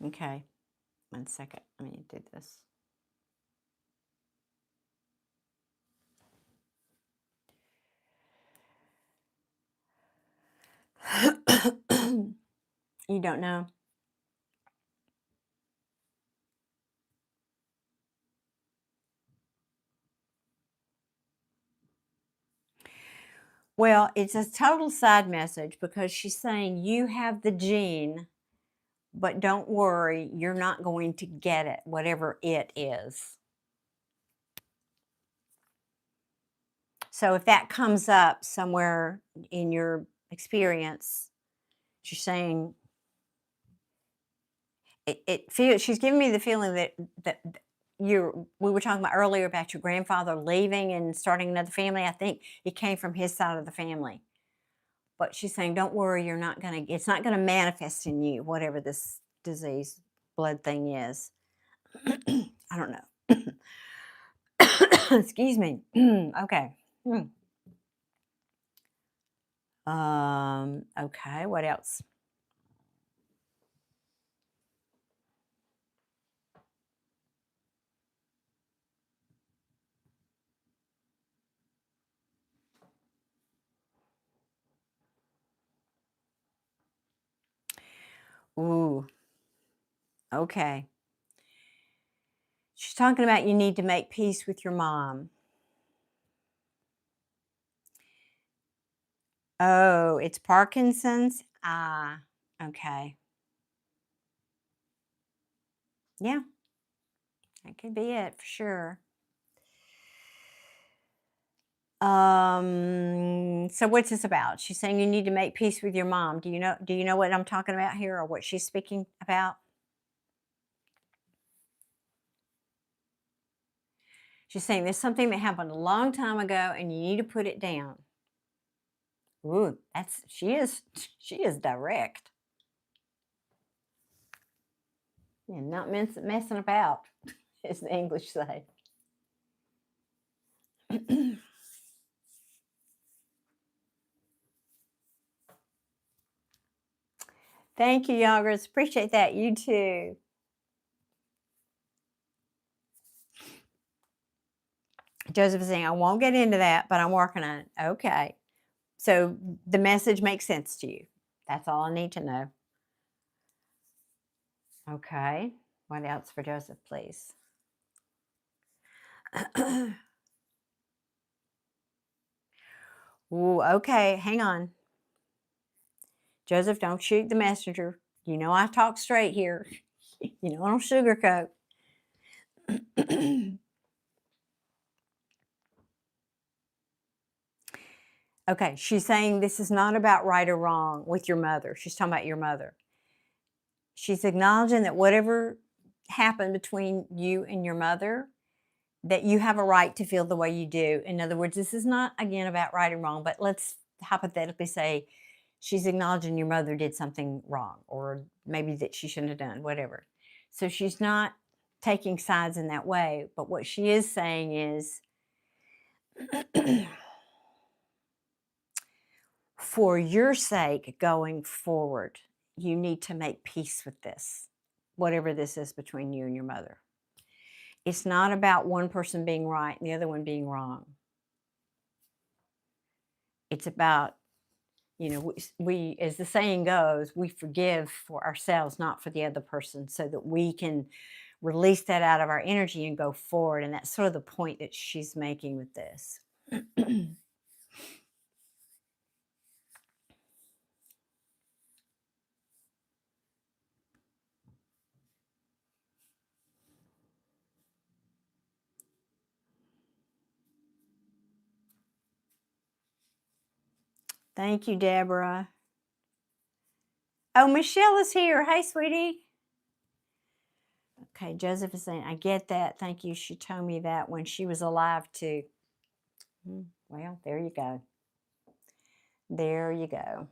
Okay, 1 second. Let me do this. You don't know? Well, it's a total side message because she's saying you have the gene, but don't worry, you're not going to get it, whatever it is. So if that comes up somewhere in your experience, she's saying it feels, she's giving me the feeling that we were talking about earlier about your grandfather leaving and starting another family. I think it came from his side of the family. But she's saying, don't worry, it's not gonna manifest in you, whatever this disease blood thing is. I don't know. Excuse me. Okay. Okay, what else? Ooh, okay. She's talking about you need to make peace with your mom. Oh, it's Parkinson's? Ah, okay. Yeah, that could be it for sure. So what's this about? She's saying you need to make peace with your mom. Do you know what I'm talking about here, or what she's speaking about? She's saying there's something that happened a long time ago and you need to put it down. Ooh, she is direct. Yeah, not messing about, as the English say. Thank you, Yoggers. Appreciate that. You too. Joseph is saying, I won't get into that, but I'm working on it. Okay. So the message makes sense to you. That's all I need to know. Okay. What else for Joseph, please? Ooh, okay. Hang on. Joseph, don't shoot the messenger. You know I talk straight here. You know I don't sugarcoat. Okay, she's saying this is not about right or wrong with your mother. She's talking about your mother. She's acknowledging that whatever happened between you and your mother, that you have a right to feel the way you do. In other words, this is not, again, about right and wrong, but let's hypothetically say she's acknowledging your mother did something wrong, or maybe that she shouldn't have done, whatever. So she's not taking sides in that way. But what she is saying is, for your sake going forward, you need to make peace with this, whatever this is between you and your mother. It's not about one person being right and the other one being wrong. It's about, we, as the saying goes, we forgive for ourselves, not for the other person, so that we can release that out of our energy and go forward. And that's sort of the point that she's making with this. Thank you, Deborah. Oh, Michelle is here. Hey, sweetie. Okay, Joseph is saying, I get that. Thank you. She told me that when she was alive, too. Well, there you go. There you go.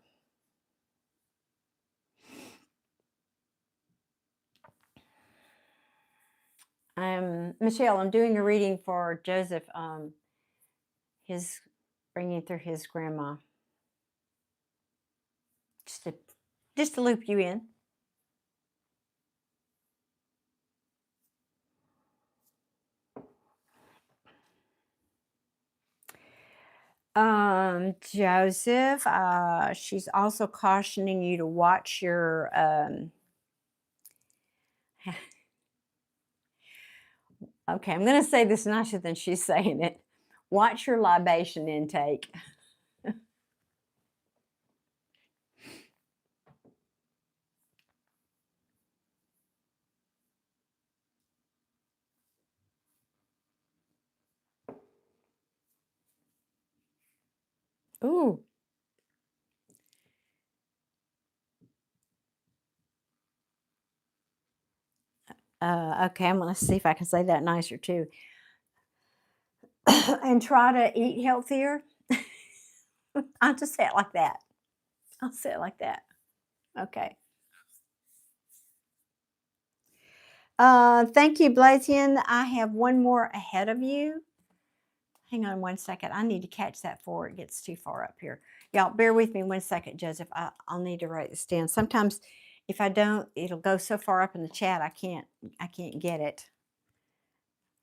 Michelle, I'm doing a reading for Joseph. His bringing through his grandma. Just to loop you in. Joseph, she's also cautioning you to watch your okay, I'm going to say this nicer than she's saying it. Watch your libation intake. Ooh. Okay, I'm going to see if I can say that nicer too. And try to eat healthier. I'll just say it like that. I'll say it like that. Okay. Thank you, Blazian. I have one more ahead of you. Hang on one second. I need to catch that before it gets too far up here. Y'all, bear with me 1 second, Joseph. I'll need to write this down. Sometimes if I don't, it'll go so far up in the chat I can't get it.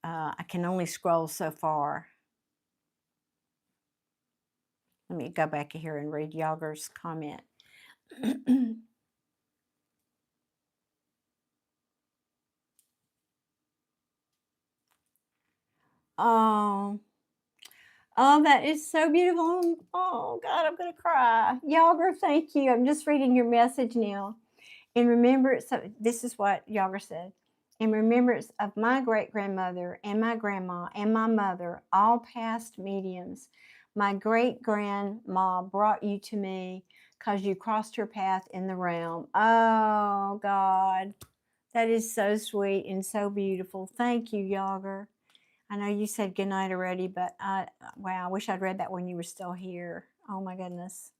I can only scroll so far. Let me go back here and read Yager's comment. Oh, that is so beautiful. Oh, God, I'm going to cry. Yager, thank you. I'm just reading your message now. In remembrance of, this is what Yager said. In remembrance of my great-grandmother and my grandma and my mother, all past mediums, my great-grandma brought you to me because you crossed her path in the realm. Oh, God. That is so sweet and so beautiful. Thank you, Yager. I know you said goodnight already, but wow, I wish I'd read that when you were still here. Oh, my goodness.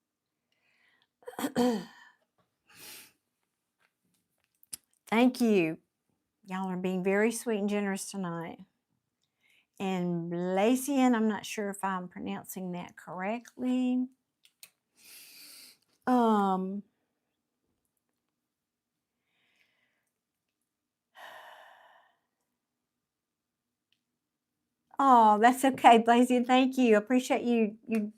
Thank you. Y'all are being very sweet and generous tonight. And Blazian, I'm not sure if I'm pronouncing that correctly. Oh, that's okay, Blazian. Thank you. Appreciate you.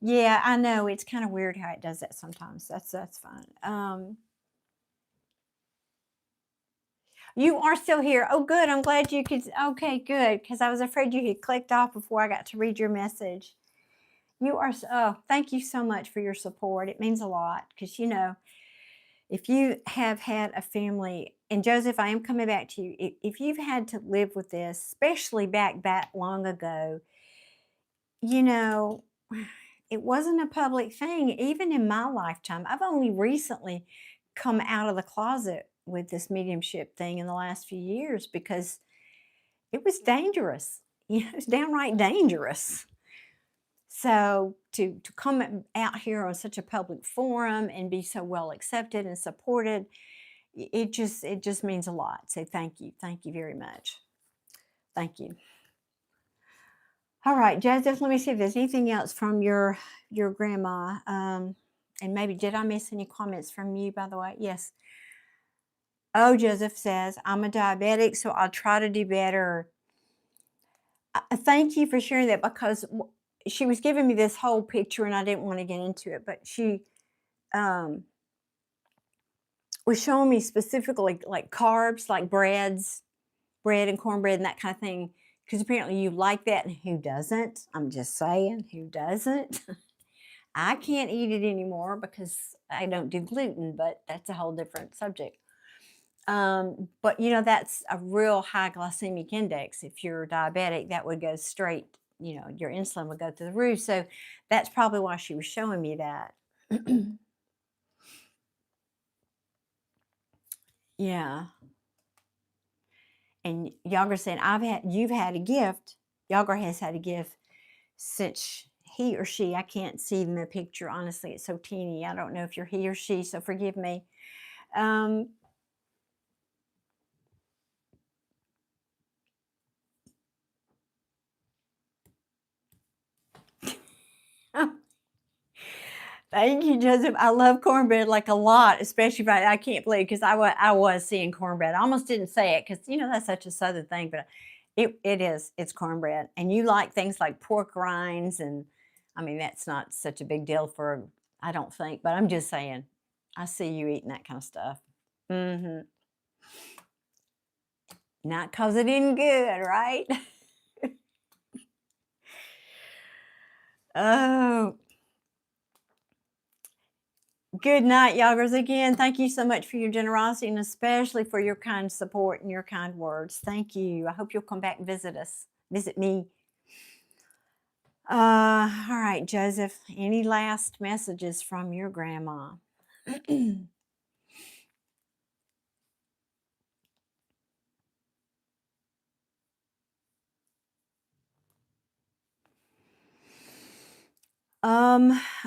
Yeah, I know it's kind of weird how it does that sometimes. That's fine. You are still here. Oh, good. I'm glad you could. Okay, good. Because I was afraid you had clicked off before I got to read your message. You are. Oh, thank you so much for your support. It means a lot because if you have had a family, and Joseph, I am coming back to you. If you've had to live with this, especially back that long ago, it wasn't a public thing. Even in my lifetime, I've only recently come out of the closet with this mediumship thing in the last few years because it was dangerous. It's downright dangerous. So to come out here on such a public forum and be so well accepted and supported, it just means a lot. So thank you very much. Thank you. All right, Joseph, let me see if there's anything else from your grandma. And maybe did I miss any comments from you, by the way? Yes. Oh, Joseph says, I'm a diabetic, so I'll try to do better. Thank you for sharing that, because she was giving me this whole picture and I didn't want to get into it, but she um, was showing me specifically like carbs, like bread and cornbread and that kind of thing. Because apparently you like that, and who doesn't? I'm just saying, who doesn't? I can't eat it anymore because I don't do gluten, but that's a whole different subject. But that's a real high glycemic index. If you're diabetic, that would go straight, your insulin would go through the roof. So that's probably why she was showing me that. Yeah. And Yager saying, you've had a gift. Yager has had a gift since he or she, I can't see in the picture, honestly, it's so teeny. I don't know if you're he or she, so forgive me. Thank you, Joseph. I love cornbread like a lot, especially I can't believe, because I was seeing cornbread. I almost didn't say it because that's such a southern thing, but it's cornbread. And you like things like pork rinds, and I mean that's not such a big deal I don't think, but I'm just saying, I see you eating that kind of stuff. Mm-hmm. Not because it isn't good, right? Oh, good night, Yoggers. Again, thank you so much for your generosity, and especially for your kind support and your kind words. Thank you. I hope you'll come back and visit me. All right, Joseph, any last messages from your grandma?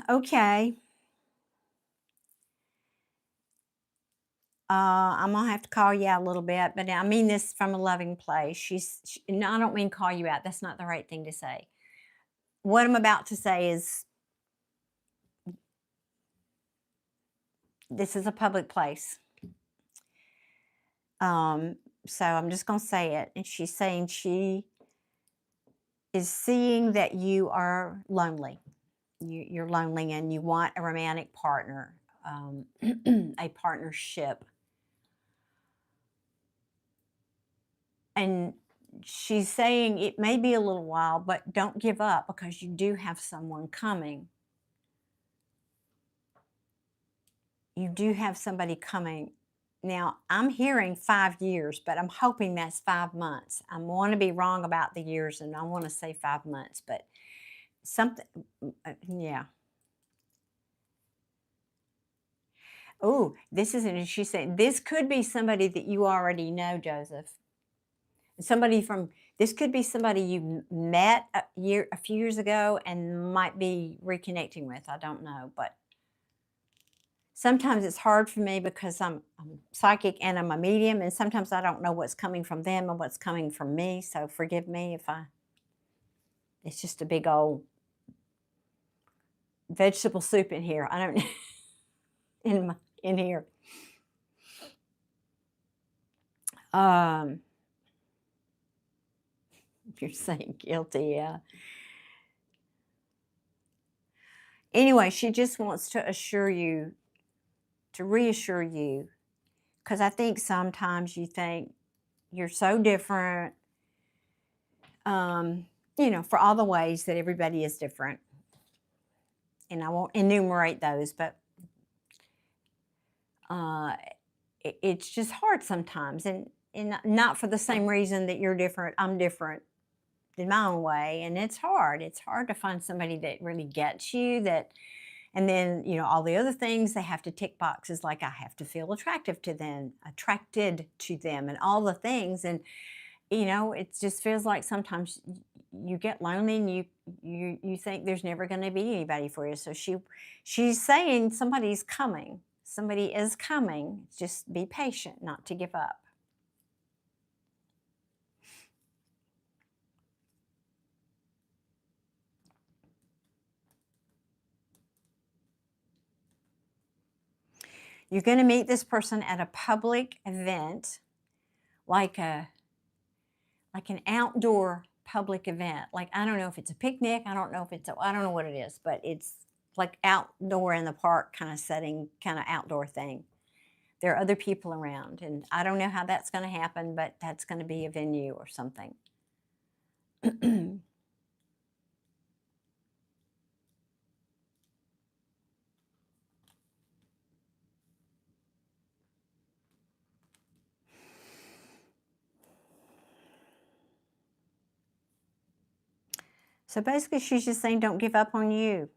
Okay. I'm gonna have to call you out a little bit, but I mean this from a loving place. No, I don't mean call you out. That's not the right thing to say. What I'm about to say is, this is a public place. So I'm just gonna say it. And she's saying she is seeing that you are lonely. You're lonely and you want a romantic partner, a partnership. And she's saying it may be a little while, but don't give up, because you do have someone coming. You do have somebody coming. Now, I'm hearing 5 years, but I'm hoping that's 5 months. I want to be wrong about the years, and I want to say 5 months, but something, yeah. Oh, this isn't, she's saying this could be somebody that you already know, Joseph. This could be somebody you met a few years ago and might be reconnecting with. I don't know, but sometimes it's hard for me because I'm psychic and I'm a medium, and sometimes I don't know what's coming from them and what's coming from me. So forgive me if it's just a big old vegetable soup in here. I don't in here. You're saying guilty, yeah. Anyway, she just wants to reassure you, because I think sometimes you think you're so different, for all the ways that everybody is different. And I won't enumerate those, but it's just hard sometimes. And not for the same reason that you're different, I'm different in my own way. And it's hard. It's hard to find somebody that really gets you, and then, all the other things, they have to tick boxes, like I have to feel attracted to them, and all the things. And, it just feels like sometimes you get lonely, and you think there's never going to be anybody for you. So she's saying somebody's coming. Somebody is coming. Just be patient, not to give up. You're going to meet this person at a public event, like an outdoor public event. Like, I don't know if it's a picnic. I don't know if it's I don't know what it is, but it's like outdoor in the park kind of setting, kind of outdoor thing. There are other people around, and I don't know how that's going to happen, but that's going to be a venue or something. So basically, she's just saying, don't give up on you.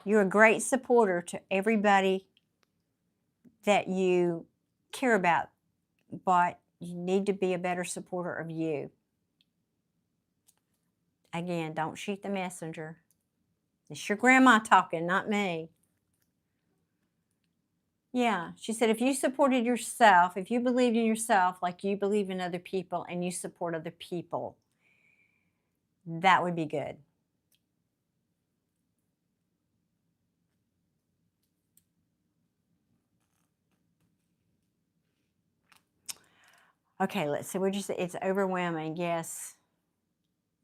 You're a great supporter to everybody that you care about, but you need to be a better supporter of you. Again, don't shoot the messenger. It's your grandma talking, not me. Yeah, she said if you supported yourself, if you believed in yourself like you believe in other people and you support other people, that would be good. Okay, let's see. What'd you say? It's overwhelming. Yes.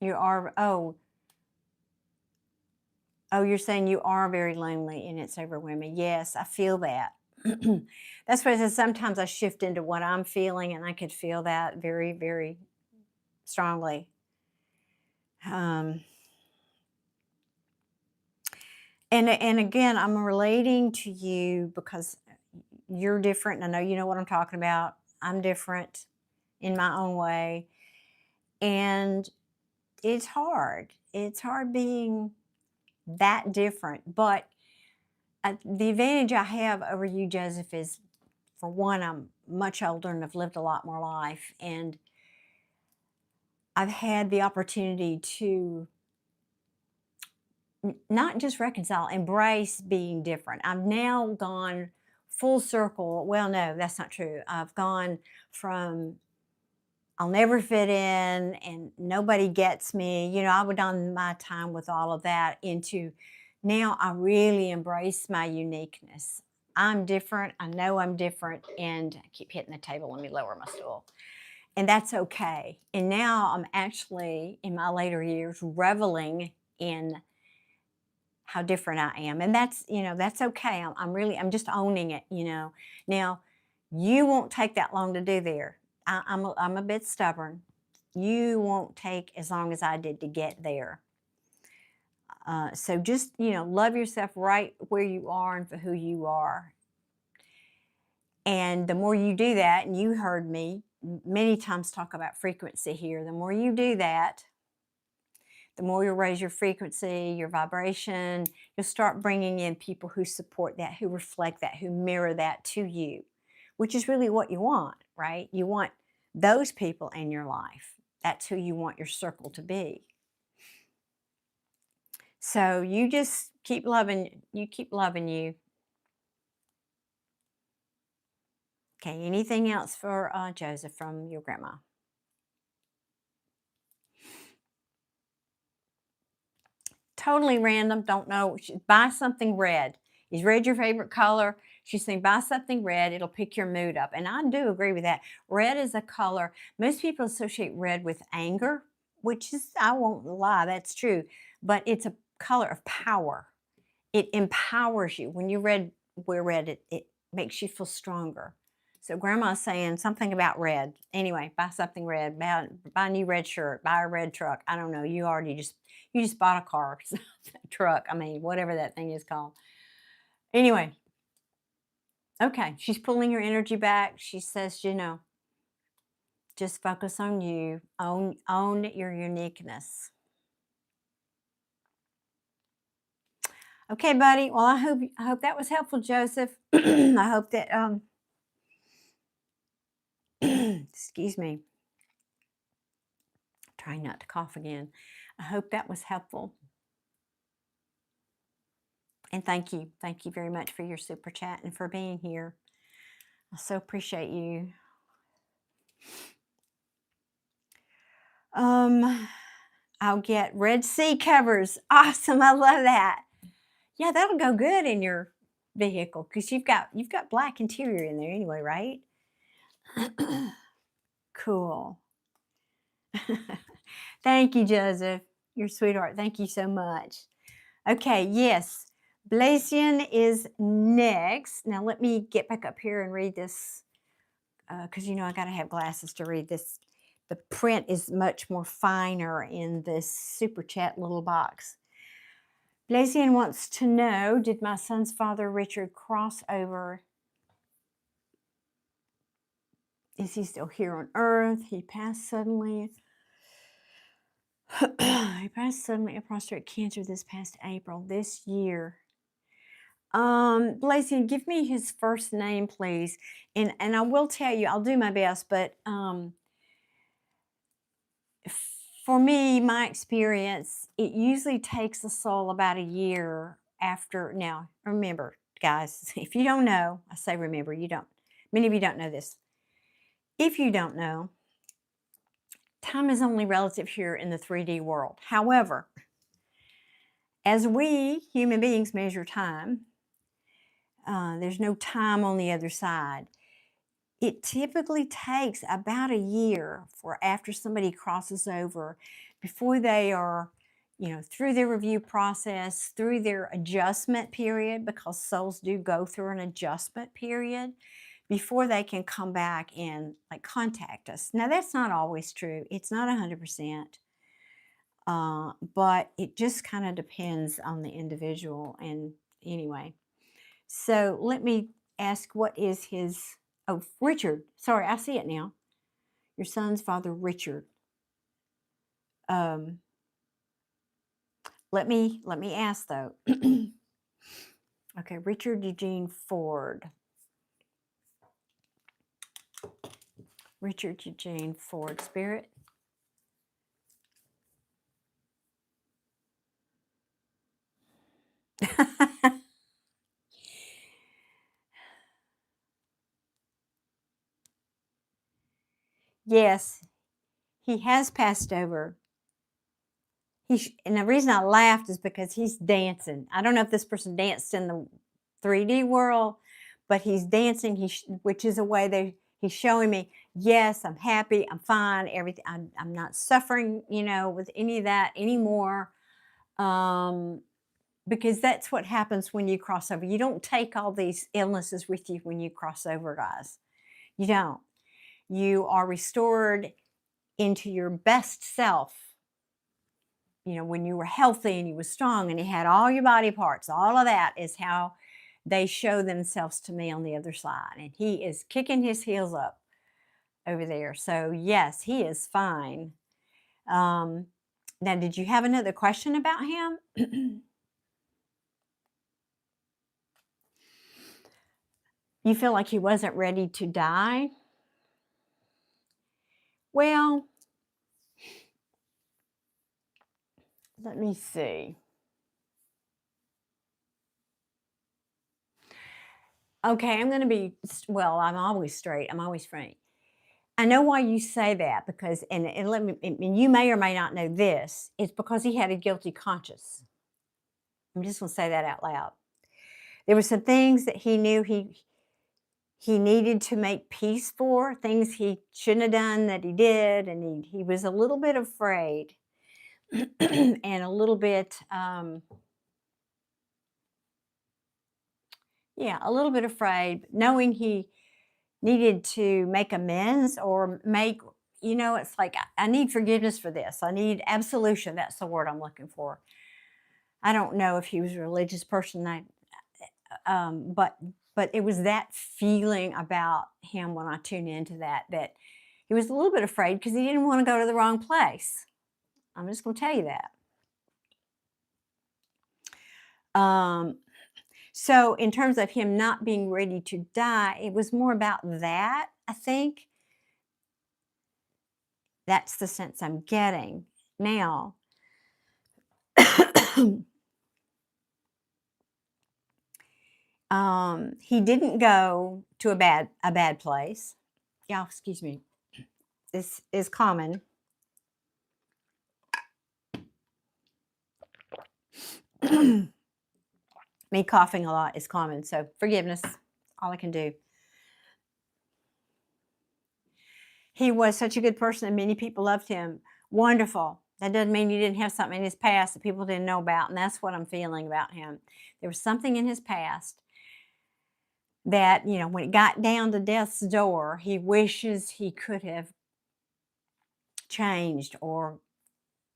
You are. Oh, you're saying you are very lonely and it's overwhelming. Yes, I feel that. That's what I said. Sometimes I shift into what I'm feeling, and I could feel that very, very strongly. And again, I'm relating to you because you're different. And I know you know what I'm talking about. I'm different in my own way. And it's hard. It's hard being that different. But the advantage I have over you, Joseph, is for one, I'm much older and I've lived a lot more life. And I've had the opportunity to not just reconcile, embrace being different. I've now gone full circle. Well, no, that's not true. I've gone from I'll never fit in and nobody gets me. You know, I would done my time with all of that into now I really embrace my uniqueness. I'm different. I know I'm different. And I keep hitting the table. Let me lower my stool. And that's okay. And now I'm actually in my later years reveling in how different I am. And that's, that's okay. I'm just owning it, Now, you won't take that long to do there. I'm a bit stubborn. You won't take as long as I did to get there. So just, love yourself right where you are and for who you are. And the more you do that, and you heard me many times talk about frequency here, the more you do that, the more you'll raise your frequency, your vibration, you'll start bringing in people who support that, who reflect that, who mirror that to you, which is really what you want, right? You want those people in your life. That's who you want your circle to be. So you just keep loving you. Okay, anything else for Joseph from your grandma? Totally random, don't know. Buy something red. Is red your favorite color? She's saying buy something red, it'll pick your mood up. And I do agree with that. Red is a color, most people associate red with anger, which is, I won't lie, that's true. But it's a color of power. It empowers you. When you wear red, it makes you feel stronger. So grandma's saying something about red. Anyway, buy something red, buy a new red shirt, buy a red truck. I don't know. You just bought a car, truck. I mean, whatever that thing is called. Anyway, okay. She's pulling your energy back. She says, just focus on you. Own your uniqueness. Okay, buddy. Well, I hope that was helpful, Joseph. I hope that excuse me. Trying not to cough again. I hope that was helpful. And thank you. Thank you very much for your super chat and for being here. I so appreciate you. I'll get Red Sea covers. Awesome. I love that. Yeah, that'll go good in your vehicle because you've got black interior in there anyway, right? Cool. Thank you, Joseph. You're a sweetheart. Thank you so much. Okay, yes. Blasian is next. Now let me get back up here and read this because I got to have glasses to read this. The print is much more finer in this super chat little box. Blasian wants to know, did my son's father, Richard, cross over? Is he still here on earth? He passed suddenly. He passed suddenly of prostate cancer this past April this year. Blasian, give me his first name, please. And I will tell you, I'll do my best, but for me, my experience, it usually takes the soul about a year after. Now, remember, guys, if you don't know, I say remember, you don't. Many of you don't know this. If you don't know, time is only relative here in the 3D world. However, as we human beings measure time, there's no time on the other side. It typically takes about a year for after somebody crosses over before they are, through their review process, through their adjustment period, because souls do go through an adjustment period before they can come back and contact us. Now, that's not always true. It's not 100%. But it just kind of depends on the individual. And anyway, so let me ask, what is his, oh, Richard, sorry, I see it now. Your son's father, Richard. Let me ask though. Okay, Richard Eugene Ford. Richard Eugene Ford, spirit. Yes, he has passed over. And the reason I laughed is because he's dancing. I don't know if this person danced in the 3D world, but he's dancing, which is a way he's showing me, yes, I'm happy, I'm fine, everything. I'm not suffering, with any of that anymore. Because that's what happens when you cross over. You don't take all these illnesses with you when you cross over, guys. You don't. You are restored into your best self. When you were healthy and you were strong and you had all your body parts, all of that is how they show themselves to me on the other side. And he is kicking his heels up over there. So yes, he is fine. Now, did you have another question about him? You feel like he wasn't ready to die? Well, let me see. Okay, I'm going to be, well, I'm always straight. I'm always frank. I know why you say that because, and let me, and you may or may not know this, it's because he had a guilty conscience. I'm just going to say that out loud. There were some things that he knew he needed to make peace for, things he shouldn't have done that he did, and he was a little bit afraid and a little bit, a little bit afraid, knowing he needed to make amends or make, it's like, I need forgiveness for this. I need absolution. That's the word I'm looking for. I don't know if he was a religious person, but it was that feeling about him when I tuned into that he was a little bit afraid because he didn't want to go to the wrong place. I'm just going to tell you that. So in terms of him not being ready to die, it was more about that, I think. That's the sense I'm getting. Now, He didn't go to a bad place. Y'all, excuse me. This is common. Me coughing a lot is common, so forgiveness, all I can do. He was such a good person and many people loved him. Wonderful. That doesn't mean you didn't have something in his past that people didn't know about, and that's what I'm feeling about him. There was something in his past that, when it got down to death's door, he wishes he could have changed or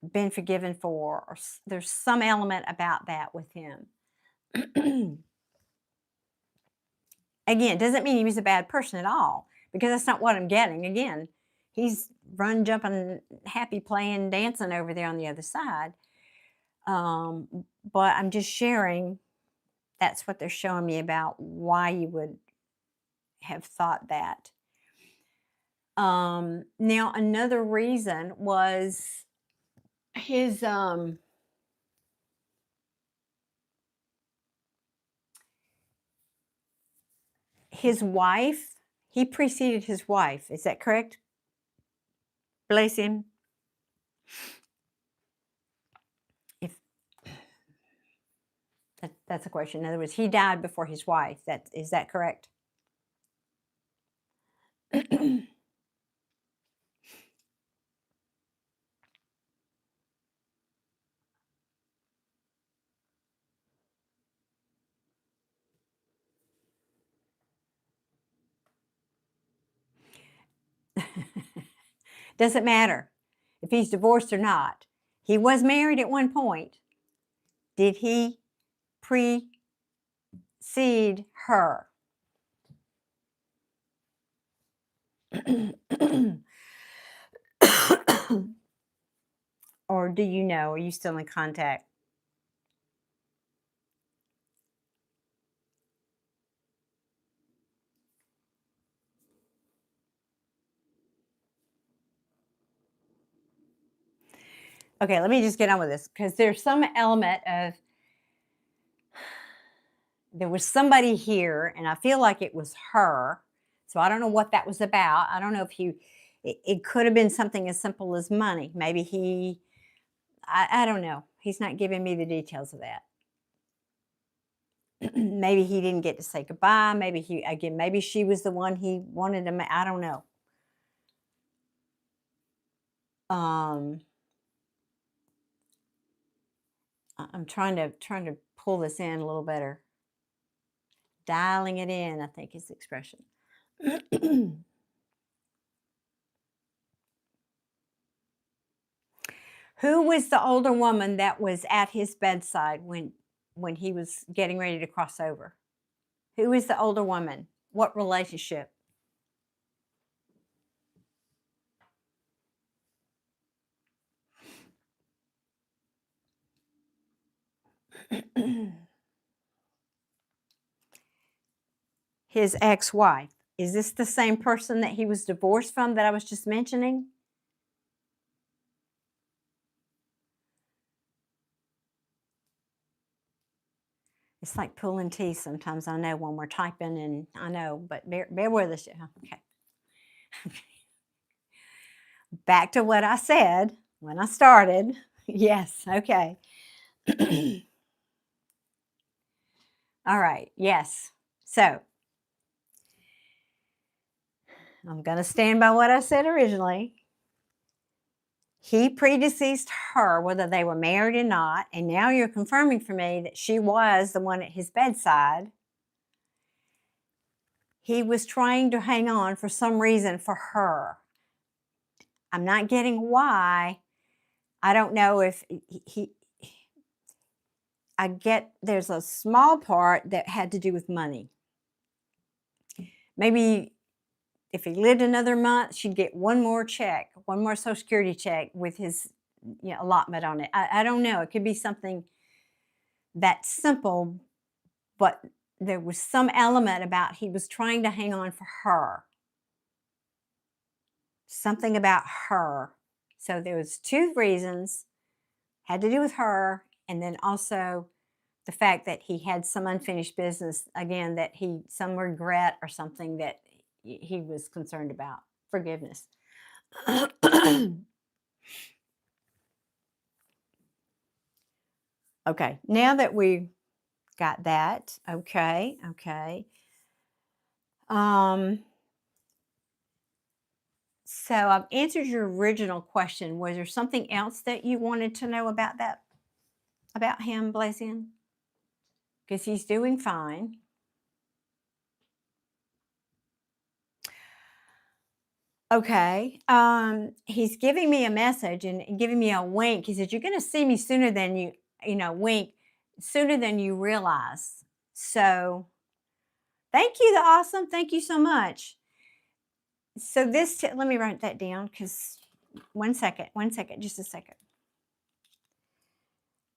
been forgiven for, or there's some element about that with him. Again, doesn't mean he was a bad person at all, because that's not what I'm getting. Again, he's run, jumping, happy, playing, dancing over there on the other side. But I'm just sharing, that's what they're showing me about why you would have thought that. Now, another reason was his wife. He preceded his wife. Is that correct? Bless him. If that's a question. In other words, he died before his wife. Is that correct? Doesn't matter if he's divorced or not. He was married at one point. Did he precede her? Or do you know? Are you still in contact? Okay, let me just get on with this, because there's some element of, there was somebody here, and I feel like it was her. So I don't know what that was about. I don't know if it could have been something as simple as money. Maybe I don't know. He's not giving me the details of that. Maybe he didn't get to say goodbye. Maybe maybe she was the one he wanted to. I don't know. I'm trying to pull this in a little better. Dialing it in, I think, is the expression. Who was the older woman that was at his bedside when he was getting ready to cross over? Who is the older woman? What relationship? His ex-wife. Is this the same person that he was divorced from that I was just mentioning? It's like pulling teeth sometimes, I know, when we're typing, and I know, but bear with us. Okay. Back to what I said when I started. Yes, okay. All right, yes. So, I'm going to stand by what I said originally. He predeceased her, whether they were married or not, and now you're confirming for me that she was the one at his bedside. He was trying to hang on for some reason for her. I'm not getting why. I don't know if I get there's a small part that had to do with money. Maybe if he lived another month, she'd get one more check, one more Social Security check with his allotment on it. I don't know. It could be something that simple, but there was some element about he was trying to hang on for her. Something about her. So there was two reasons, had to do with her, and then also the fact that he had some unfinished business, again, that some regret or something that he was concerned about. Forgiveness. Okay, now that we got that, okay. So I've answered your original question. Was there something else that you wanted to know about about him, Blasian? Because he's doing fine. Okay. He's giving me a message and giving me a wink. He said, "You're going to see me sooner than wink, sooner than you realize." So thank you, the awesome. Thank you so much. So let me write that down because one second, just a second.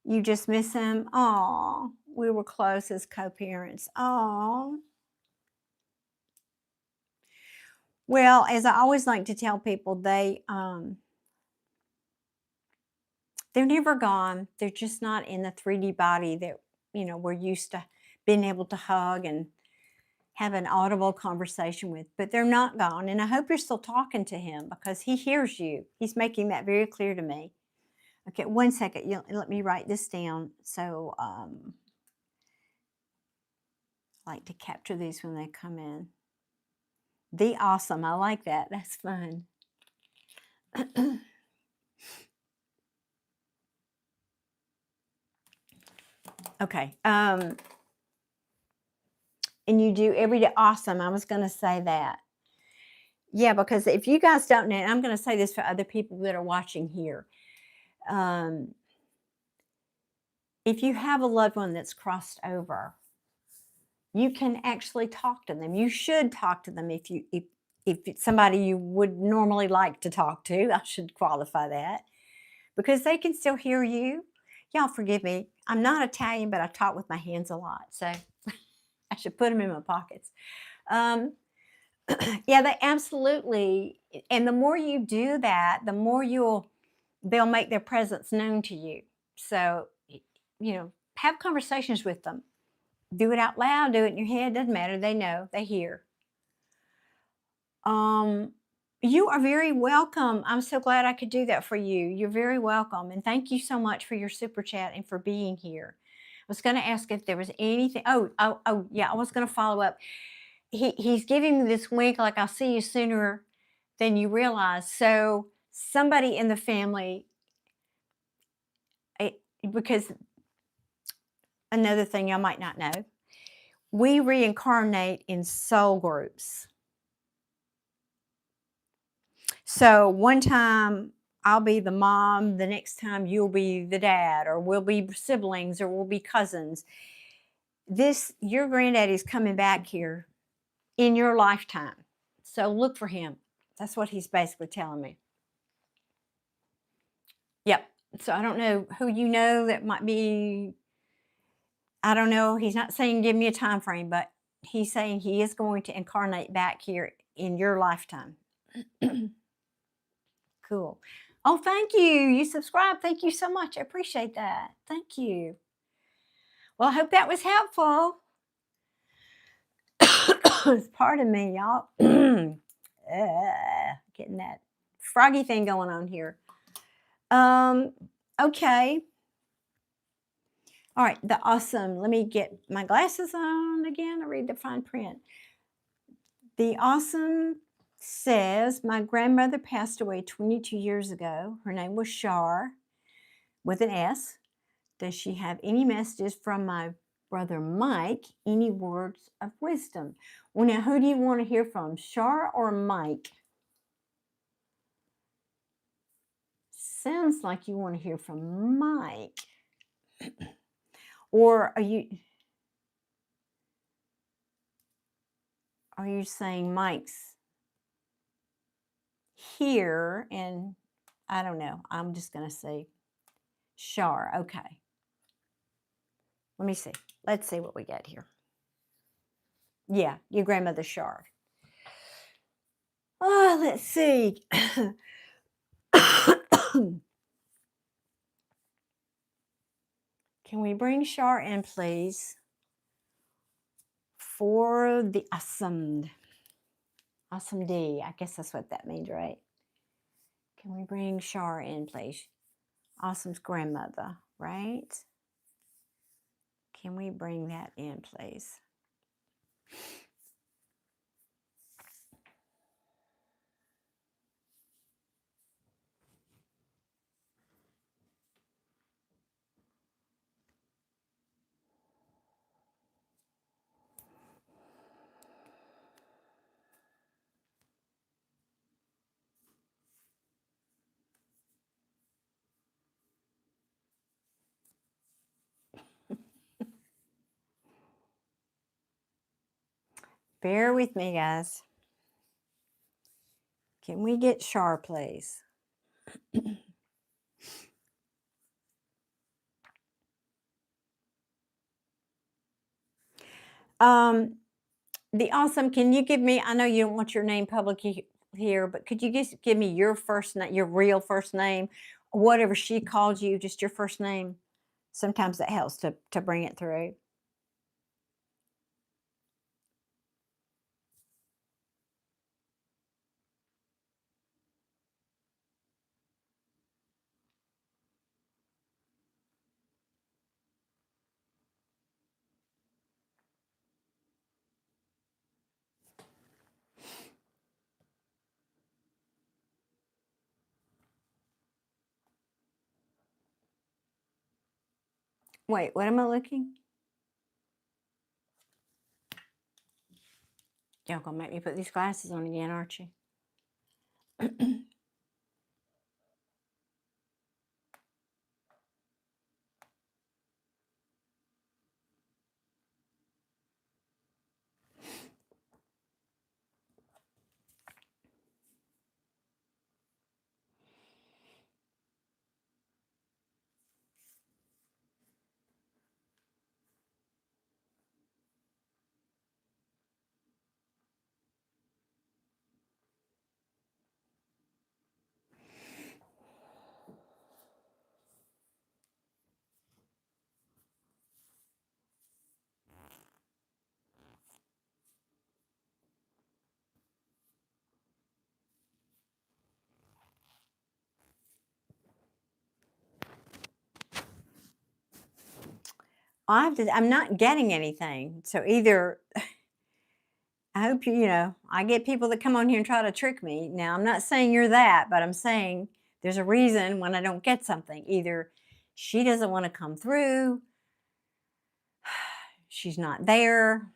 You just miss him. Oh, we were close as co-parents. Oh. Well, as I always like to tell people, they're never gone. They're just not in the 3D body that, we're used to being able to hug and have an audible conversation with, but they're not gone. And I hope you're still talking to him because he hears you. He's making that very clear to me. Okay, one second. Let me write this down. So, I like to capture these when they come in. The awesome. I like that. That's fun. Okay. And you do every day. Awesome. I was going to say that. Yeah, because if you guys don't know, and I'm going to say this for other people that are watching here. If you have a loved one that's crossed over, you can actually talk to them. You should talk to them if it's somebody you would normally like to talk to. I should qualify that because they can still hear you. Y'all forgive me. I'm not Italian, but I talk with my hands a lot, so I should put them in my pockets. Yeah, they absolutely. And the more you do that, the more they'll make their presence known to you. So, have conversations with them. Do it out loud, do it in your head, doesn't matter. They know, they hear. You are very welcome. I'm so glad I could do that for you. You're very welcome. And thank you so much for your super chat and for being here. I was going to ask if there was anything. Oh, yeah, I was going to follow up. He's giving me this wink like I'll see you sooner than you realize. So somebody in the family, because another thing y'all might not know, we reincarnate in soul groups. So one time I'll be the mom, the next time you'll be the dad, or we'll be siblings, or we'll be cousins. Your granddaddy's coming back here in your lifetime. So look for him. That's what he's basically telling me. Yep. So I don't know who you know that might be, I don't know. He's not saying give me a time frame, but he's saying he is going to incarnate back here in your lifetime. Cool. Oh, thank you. You subscribed. Thank you so much. I appreciate that. Thank you. Well, I hope that was helpful. Pardon me, y'all. Getting that froggy thing going on here. Okay. All right, the awesome. Let me get my glasses on again. I read the fine print. The awesome says, my grandmother passed away 22 years ago. Her name was Shar with an S. Does she have any messages from my brother Mike? Any words of wisdom? Well, now, who do you want to hear from, Shar or Mike? Sounds like you want to hear from Mike. Or are you saying Mike's here and I don't know. I'm just going to say Shar. Okay. Let me see. Let's see what we get here. Yeah, your grandmother Shar. Oh, let's see. Can we bring Shar in, please? For the awesome D. I guess that's what that means, right? Can we bring Shar in, please? Awesome's grandmother, right? Can we bring that in, please? Bear with me, guys. Can we get Shar, please? The awesome, can you give me, I know you don't want your name publicly here, but could you just give me your first name, your real first name, whatever she called you, just your first name? Sometimes that helps to bring it through. Wait, what am I looking? Y'all gonna make me put these glasses on again, aren't you? I'm not getting anything. So either I hope I get people that come on here and try to trick me. Now, I'm not saying you're that, but I'm saying there's a reason when I don't get something. Either she doesn't want to come through, she's not there.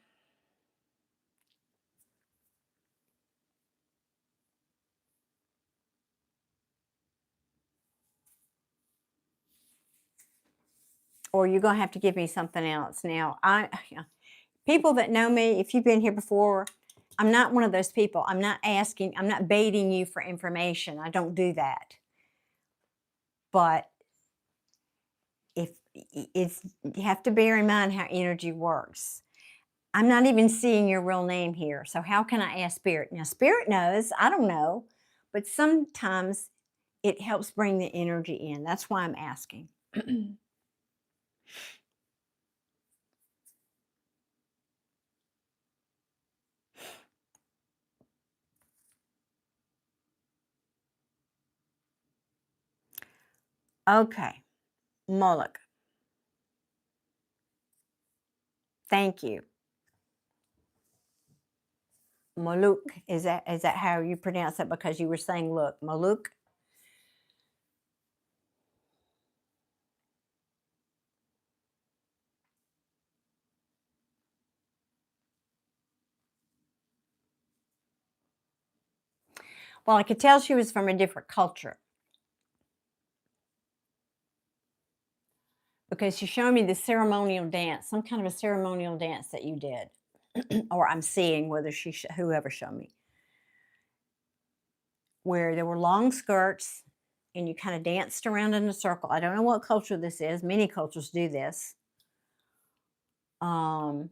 Or you're going to have to give me something else. Now, people that know me, if you've been here before, I'm not one of those people. I'm not baiting you for information. I don't do that. But you have to bear in mind how energy works. I'm not even seeing your real name here. So how can I ask Spirit? Now, Spirit knows. I don't know. But sometimes it helps bring the energy in. That's why I'm asking. Okay. Moloch. Thank you. Moloch. Is that how you pronounce it? Because you were saying, look, Moloch. Well, I could tell she was from a different culture. Because she showed me the ceremonial dance, some kind of a ceremonial dance that you did. Or I'm seeing whether whoever showed me. Where there were long skirts and you kind of danced around in a circle. I don't know what culture this is. Many cultures do this. When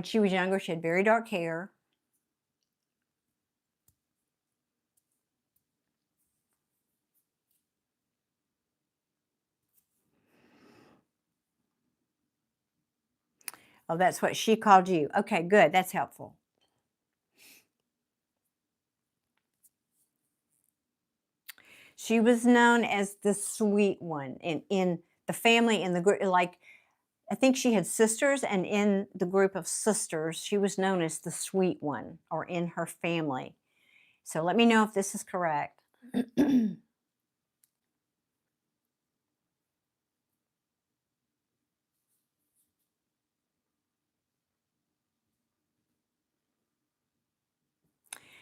she was younger, she had very dark hair. Oh, that's what she called you. Okay, good. That's helpful. She was known as the sweet one in the family, in the group. Like, I think she had sisters, and in the group of sisters, she was known as the sweet one, or in her family. So let me know if this is correct.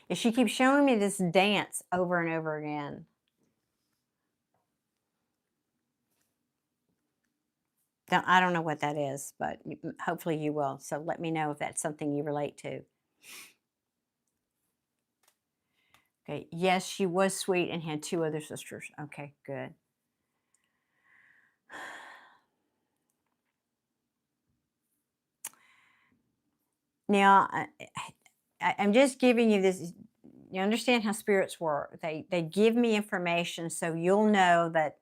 And she keeps showing me this dance over and over again. I don't know what that is, but hopefully you will. So let me know if that's something you relate to. Okay. Yes, she was sweet and had two other sisters. Okay, good. Now, I'm just giving you this. You understand how spirits work. They give me information so you'll know that,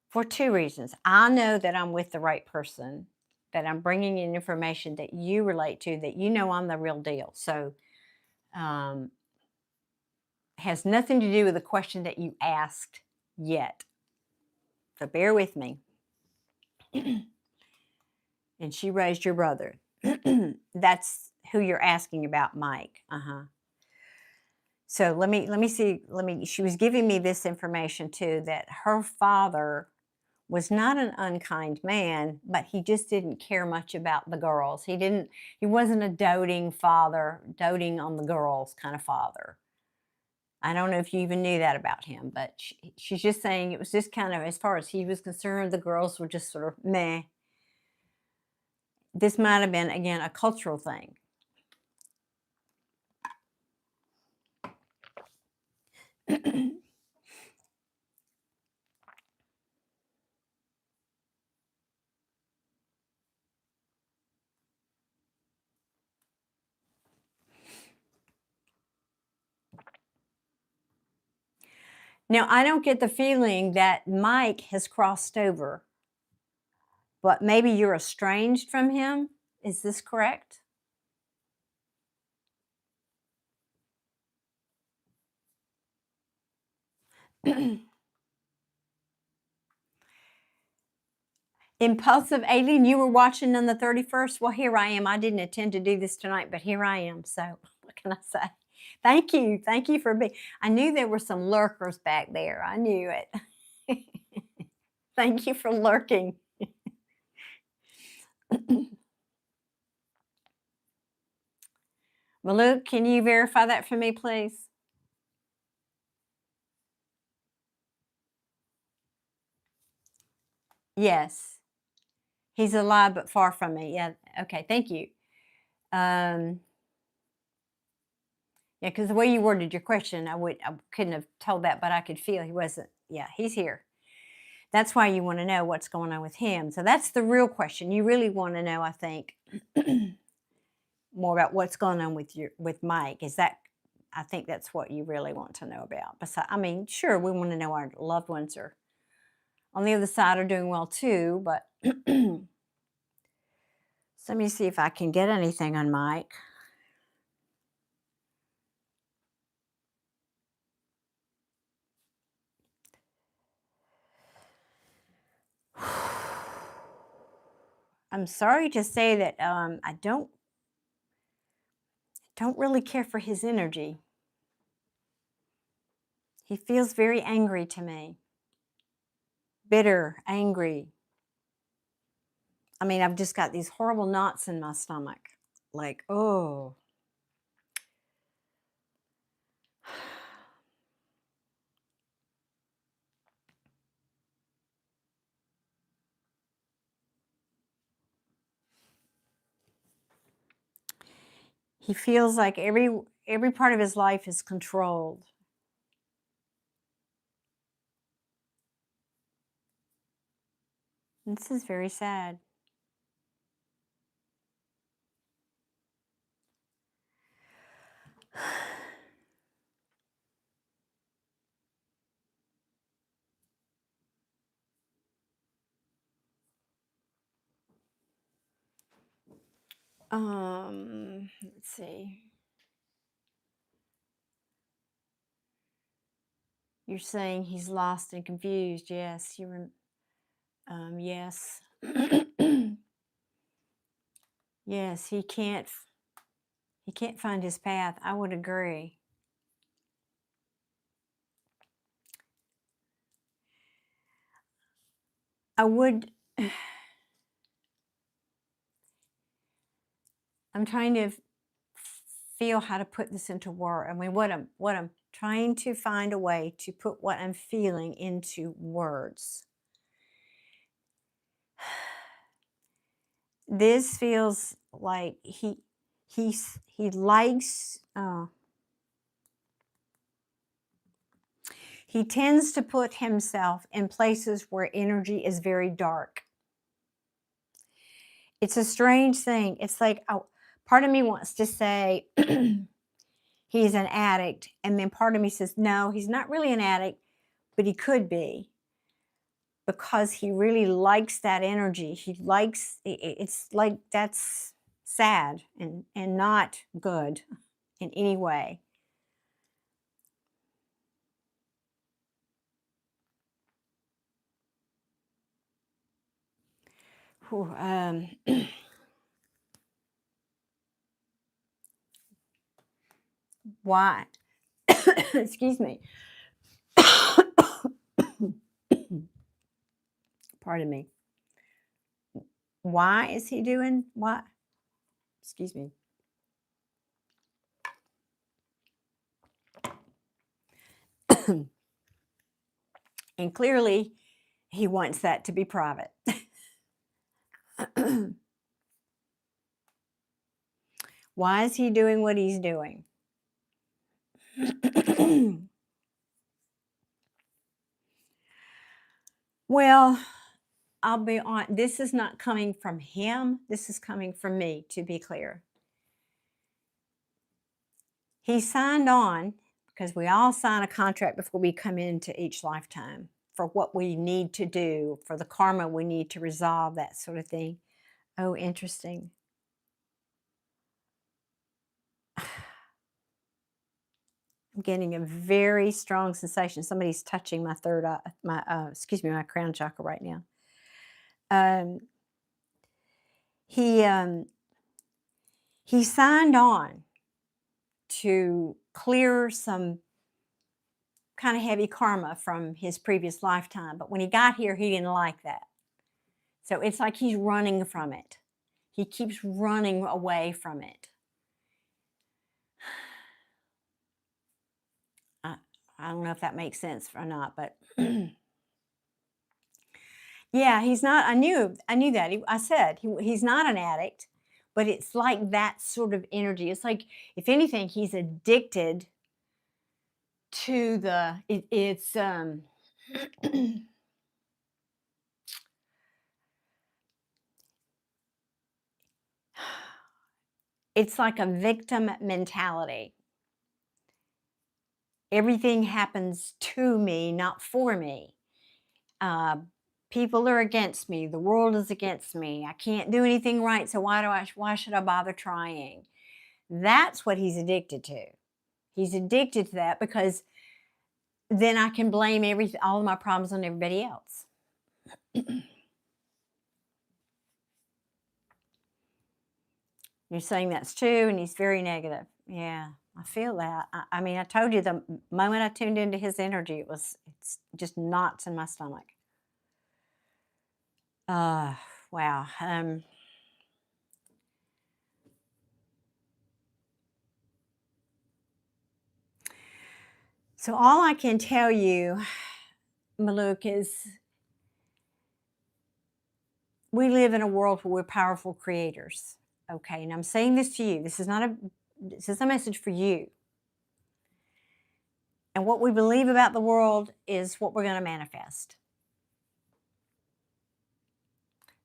for two reasons. I know that I'm with the right person, that I'm bringing in information that you relate to, that you know I'm the real deal. So, um, has nothing to do with the question that you asked yet. So bear with me. And she raised your brother. That's who you're asking about, Mike. Uh-huh. So let me see. She was giving me this information too, that her father was not an unkind man, but he just didn't care much about the girls. He wasn't a doting father, doting on the girls kind of father. I don't know if you even knew that about him, but she's just saying it was just kind of, as far as he was concerned, the girls were just sort of meh. This might have been, again, a cultural thing. Now, I don't get the feeling that Mike has crossed over, but maybe you're estranged from him. Is this correct? Impulsive alien, you were watching on the 31st. Well, here I am. I didn't intend to do this tonight, but here I am. So, what can I say? Thank you. Thank you for being. I knew there were some lurkers back there. I knew it. Thank you for lurking. Maluk, can you verify that for me, please? Yes. He's alive but far from me. Yeah. Okay. Thank you. Um, yeah, because the way you worded your question, I couldn't have told that, but I could feel he wasn't. Yeah, he's here. That's why you want to know what's going on with him. So that's the real question. You really want to know, I think, more about what's going on with Mike. Is that, I think that's what you really want to know about. Besides, I mean, sure, we want to know our loved ones are on the other side are doing well too, but so let me see if I can get anything on Mike. I'm sorry to say that I don't really care for his energy. He feels very angry to me. Bitter, angry. I mean, I've just got these horrible knots in my stomach. Like, oh. He feels like every part of his life is controlled. And this is very sad. Let's see. You're saying he's lost and confused. Yes, yes. Yes, he can't find his path. I would agree. I would I'm trying to feel how to put this into word. I mean, what I'm trying to find a way to put what I'm feeling into words. This feels like he likes he tends to put himself in places where energy is very dark. It's a strange thing. It's like part of me wants to say he's an addict, and then part of me says no, he's not really an addict, but he could be, because he really likes that energy. He likes it's like that's sad and not good in any way. Whew, why? Excuse me. Pardon me. Why is he doing what? Excuse me. And clearly, he wants that to be private. Why is he doing what he's doing? Well, I'll be on. This is not coming from him. This is coming from me, to be clear. He signed on, because we all sign a contract before we come into each lifetime, for what we need to do, for the karma we need to resolve, that sort of thing. Oh, interesting. I'm getting a very strong sensation. Somebody's touching my third eye, my crown chakra right now. He signed on to clear some kind of heavy karma from his previous lifetime, but when he got here, he didn't like that. So it's like he's running from it. He keeps running away from it. I don't know if that makes sense or not, but yeah, he's not. I knew that. I said he's not an addict, but it's like that sort of energy. It's like, if anything, he's addicted to it's it's like a victim mentality. Everything happens to me, not for me. People are against me. The world is against me. I can't do anything right, so why should I bother trying? That's what he's addicted to. He's addicted to that, because then I can blame all of my problems on everybody else. You're saying that's true, and he's very negative. Yeah, I feel that. I mean, I told you the moment I tuned into his energy, it's just knots in my stomach. Wow. So all I can tell you, Maluk, is we live in a world where we're powerful creators. Okay, and I'm saying this to you. This is a message for you. And what we believe about the world is what we're going to manifest.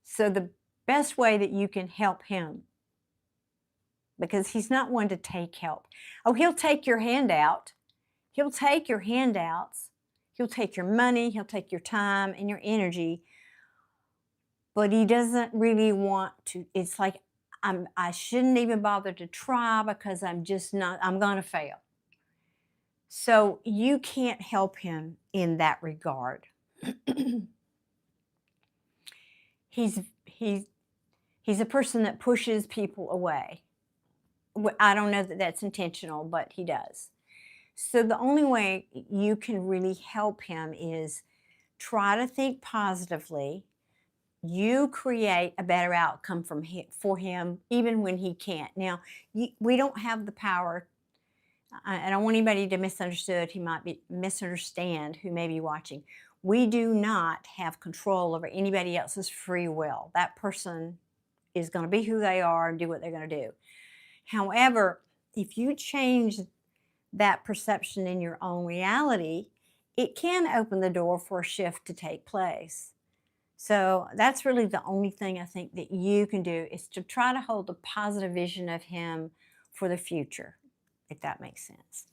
So the best way that you can help him, because he's not one to take help. Oh, he'll take your handout. He'll take your handouts. He'll take your money. He'll take your time and your energy. But he doesn't really want to. It's like, I shouldn't even bother to try because I'm just not, I'm going to fail. So you can't help him in that regard. he's he's he's a person that pushes people away. I don't know that that's intentional, but he does. So the only way you can really help him is try to think positively. You create a better outcome for him, even when he can't. Now, we don't have the power. I don't want anybody to misunderstood. He might be misunderstand who may be watching. We do not have control over anybody else's free will. That person is going to be who they are and do what they're going to do. However, if you change that perception in your own reality, it can open the door for a shift to take place. So that's really the only thing I think that you can do, is to try to hold a positive vision of him for the future, if that makes sense.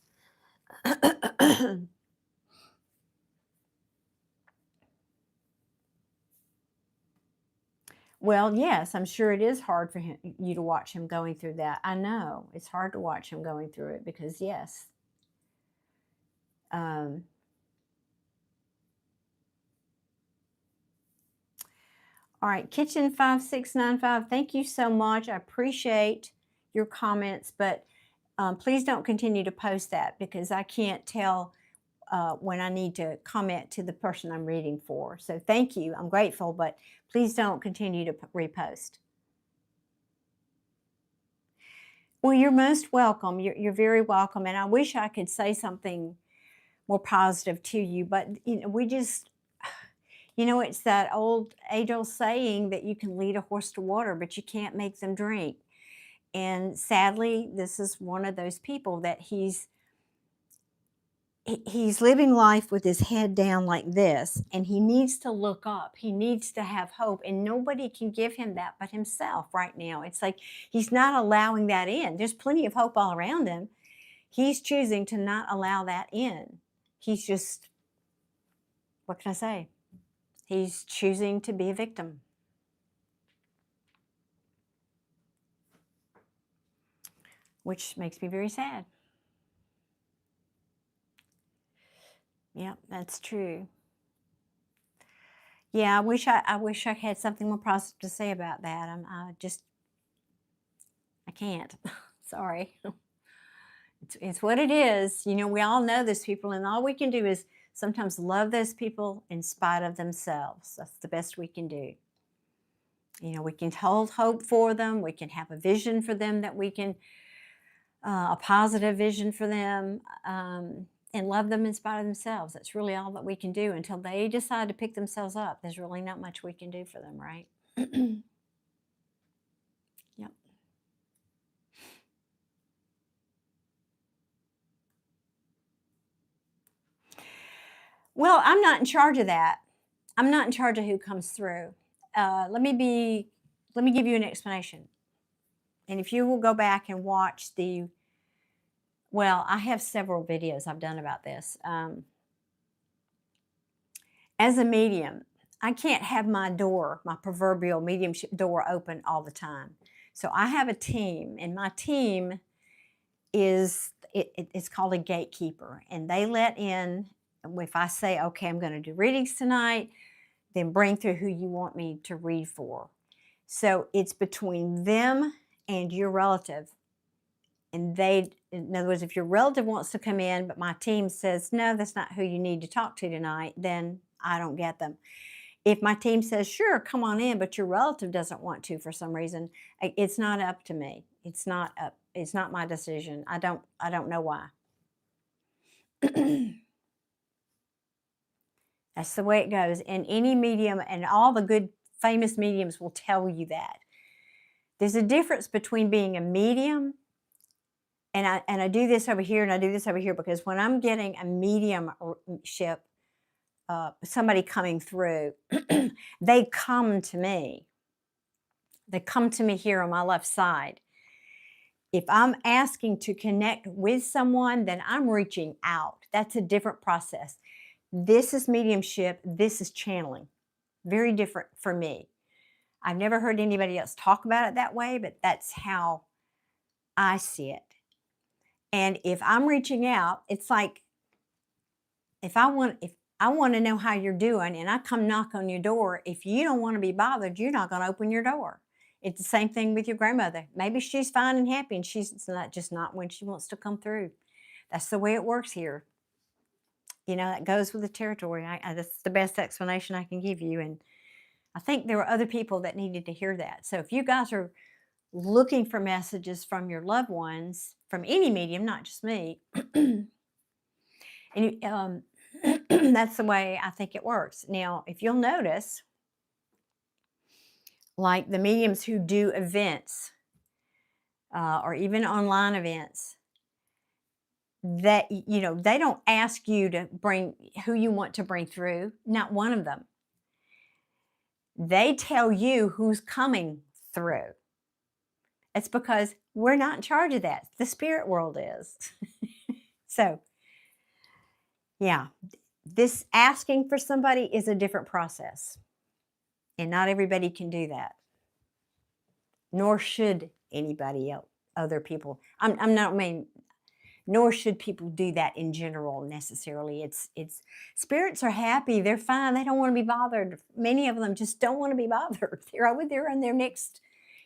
Well, yes, I'm sure it is hard for you to watch him going through that. I know it's hard to watch him going through it because, yes. All right, Kitchen 5695, thank you so much. I appreciate your comments, but please don't continue to post that because I can't tell when I need to comment to the person I'm reading for. So thank you. I'm grateful, but please don't continue to repost. Well, you're most welcome. You're very welcome. And I wish I could say something more positive to you, but we just, it's that old age-old saying that you can lead a horse to water, but you can't make them drink. And sadly, this is one of those people that he's living life with his head down like this, and he needs to look up. He needs to have hope, and nobody can give him that but himself right now. It's like he's not allowing that in. There's plenty of hope all around him. He's choosing to not allow that in. He's just, what can I say? He's choosing to be a victim. Which makes me very sad. Yep, that's true. Yeah, I wish I had something more positive to say about that. I can't. Sorry. It's what it is. We all know those people, and all we can do is sometimes love those people in spite of themselves. That's the best we can do. We can hold hope for them. We can have a vision for them that we can, a positive vision for them, and love them in spite of themselves. That's really all that we can do until they decide to pick themselves up. There's really not much we can do for them, right? Yep. Well, I'm not in charge of that. I'm not in charge of who comes through. Let me give you an explanation. And if you will go back and watch I have several videos I've done about this. As a medium, I can't have my proverbial mediumship door open all the time. So I have a team, and my team it's called a gatekeeper, and they let in, if I say, okay, I'm going to do readings tonight, then bring through who you want me to read for. So it's between them and your relative. And in other words, if your relative wants to come in, but my team says, no, that's not who you need to talk to tonight, then I don't get them. If my team says, sure, come on in, but your relative doesn't want to for some reason, it's not up to me. It's not my decision. I don't know why. That's the way it goes. And any medium, and all the good famous mediums will tell you that. There's a difference between being a medium, and I do this over here and I do this over here, because when I'm getting a mediumship, somebody coming through, they come to me. They come to me here on my left side. If I'm asking to connect with someone, then I'm reaching out. That's a different process. This is mediumship. This is channeling. Very different for me. I've never heard anybody else talk about it that way, but that's how I see it. And if I'm reaching out, it's like if I want to know how you're doing and I come knock on your door, if you don't want to be bothered, you're not going to open your door. It's the same thing with your grandmother. Maybe she's fine and happy and it's not just not when she wants to come through. That's the way it works here. You know, that goes with the territory. That's the best explanation I can give you. And I think there were other people that needed to hear that. So if you guys are looking for messages from your loved ones, from any medium, not just me, and that's the way I think it works. Now, if you'll notice, like the mediums who do events or even online events, that, you know, they don't ask you to bring who you want to bring through, not one of them. They tell you who's coming through. It's because we're not in charge of that. The spirit world is. So, yeah, this asking for somebody is a different process. And not everybody can do that. Nor should anybody else, other people. I'm not mean, nor should people do that in general necessarily. It's spirits are happy. They're fine. They don't want to be bothered. Many of them just don't want to be bothered. They're over there in their next,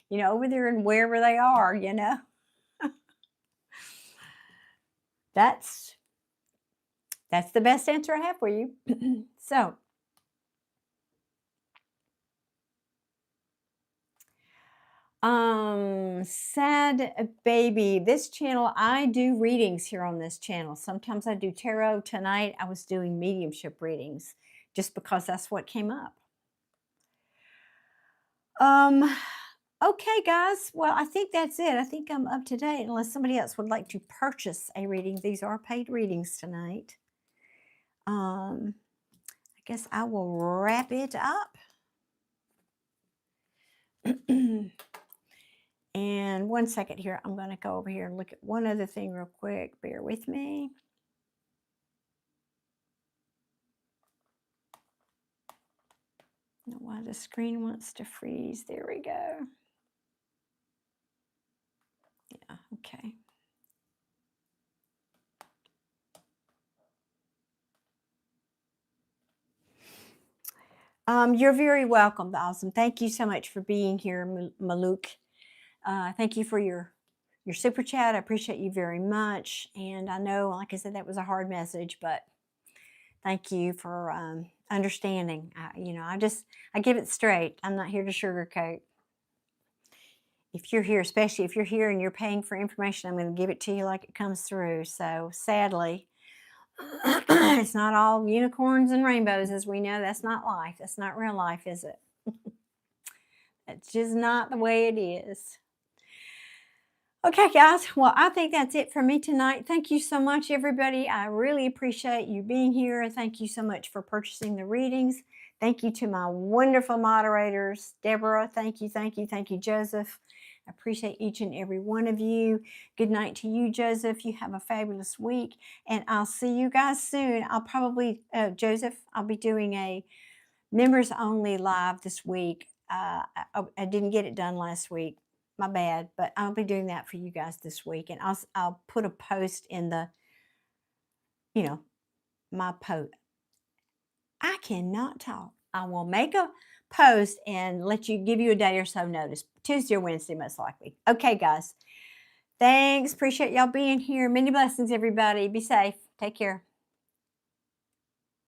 you know, over there and wherever they are, you know. That's the best answer I have for you. So, sad baby, this channel, I do readings here on this channel. Sometimes I do tarot. Tonight I was doing mediumship readings just because that's what came up. Okay, guys. Well, I think that's it. I think I'm up to date unless somebody else would like to purchase a reading. These are paid readings tonight. I guess I will wrap it up. And 1 second here, I'm going to go over here and look at one other thing real quick. Bear with me. I don't know why the screen wants to freeze. There we go. Yeah, okay. You're very welcome, Awesome. Thank you so much for being here, Maluk. Thank you for your super chat. I appreciate you very much. And I know, like I said, that was a hard message, but thank you for understanding. You know, I give it straight. I'm not here to sugarcoat. If you're here, especially if you're here and you're paying for information, I'm going to give it to you like it comes through. So sadly, it's not all unicorns and rainbows, as we know. That's not life. That's not real life, is it? It's just not the way it is. Okay, guys. Well, I think that's it for me tonight. Thank you so much, everybody. I really appreciate you being here. Thank you so much for purchasing the readings. Thank you to my wonderful moderators. Deborah, thank you, thank you, thank you, Joseph. I appreciate each and every one of you. Good night to you, Joseph. You have a fabulous week, and I'll see you guys soon. I'll probably, Joseph, I'll be doing a members only live this week. I didn't get it done last week. My bad, but I'll be doing that for you guys this week, and I'll put a post in the, you know, my post. I cannot talk. I will make a post and give you a day or so notice. Tuesday or Wednesday, most likely. Okay, guys. Thanks. Appreciate y'all being here. Many blessings, everybody. Be safe. Take care.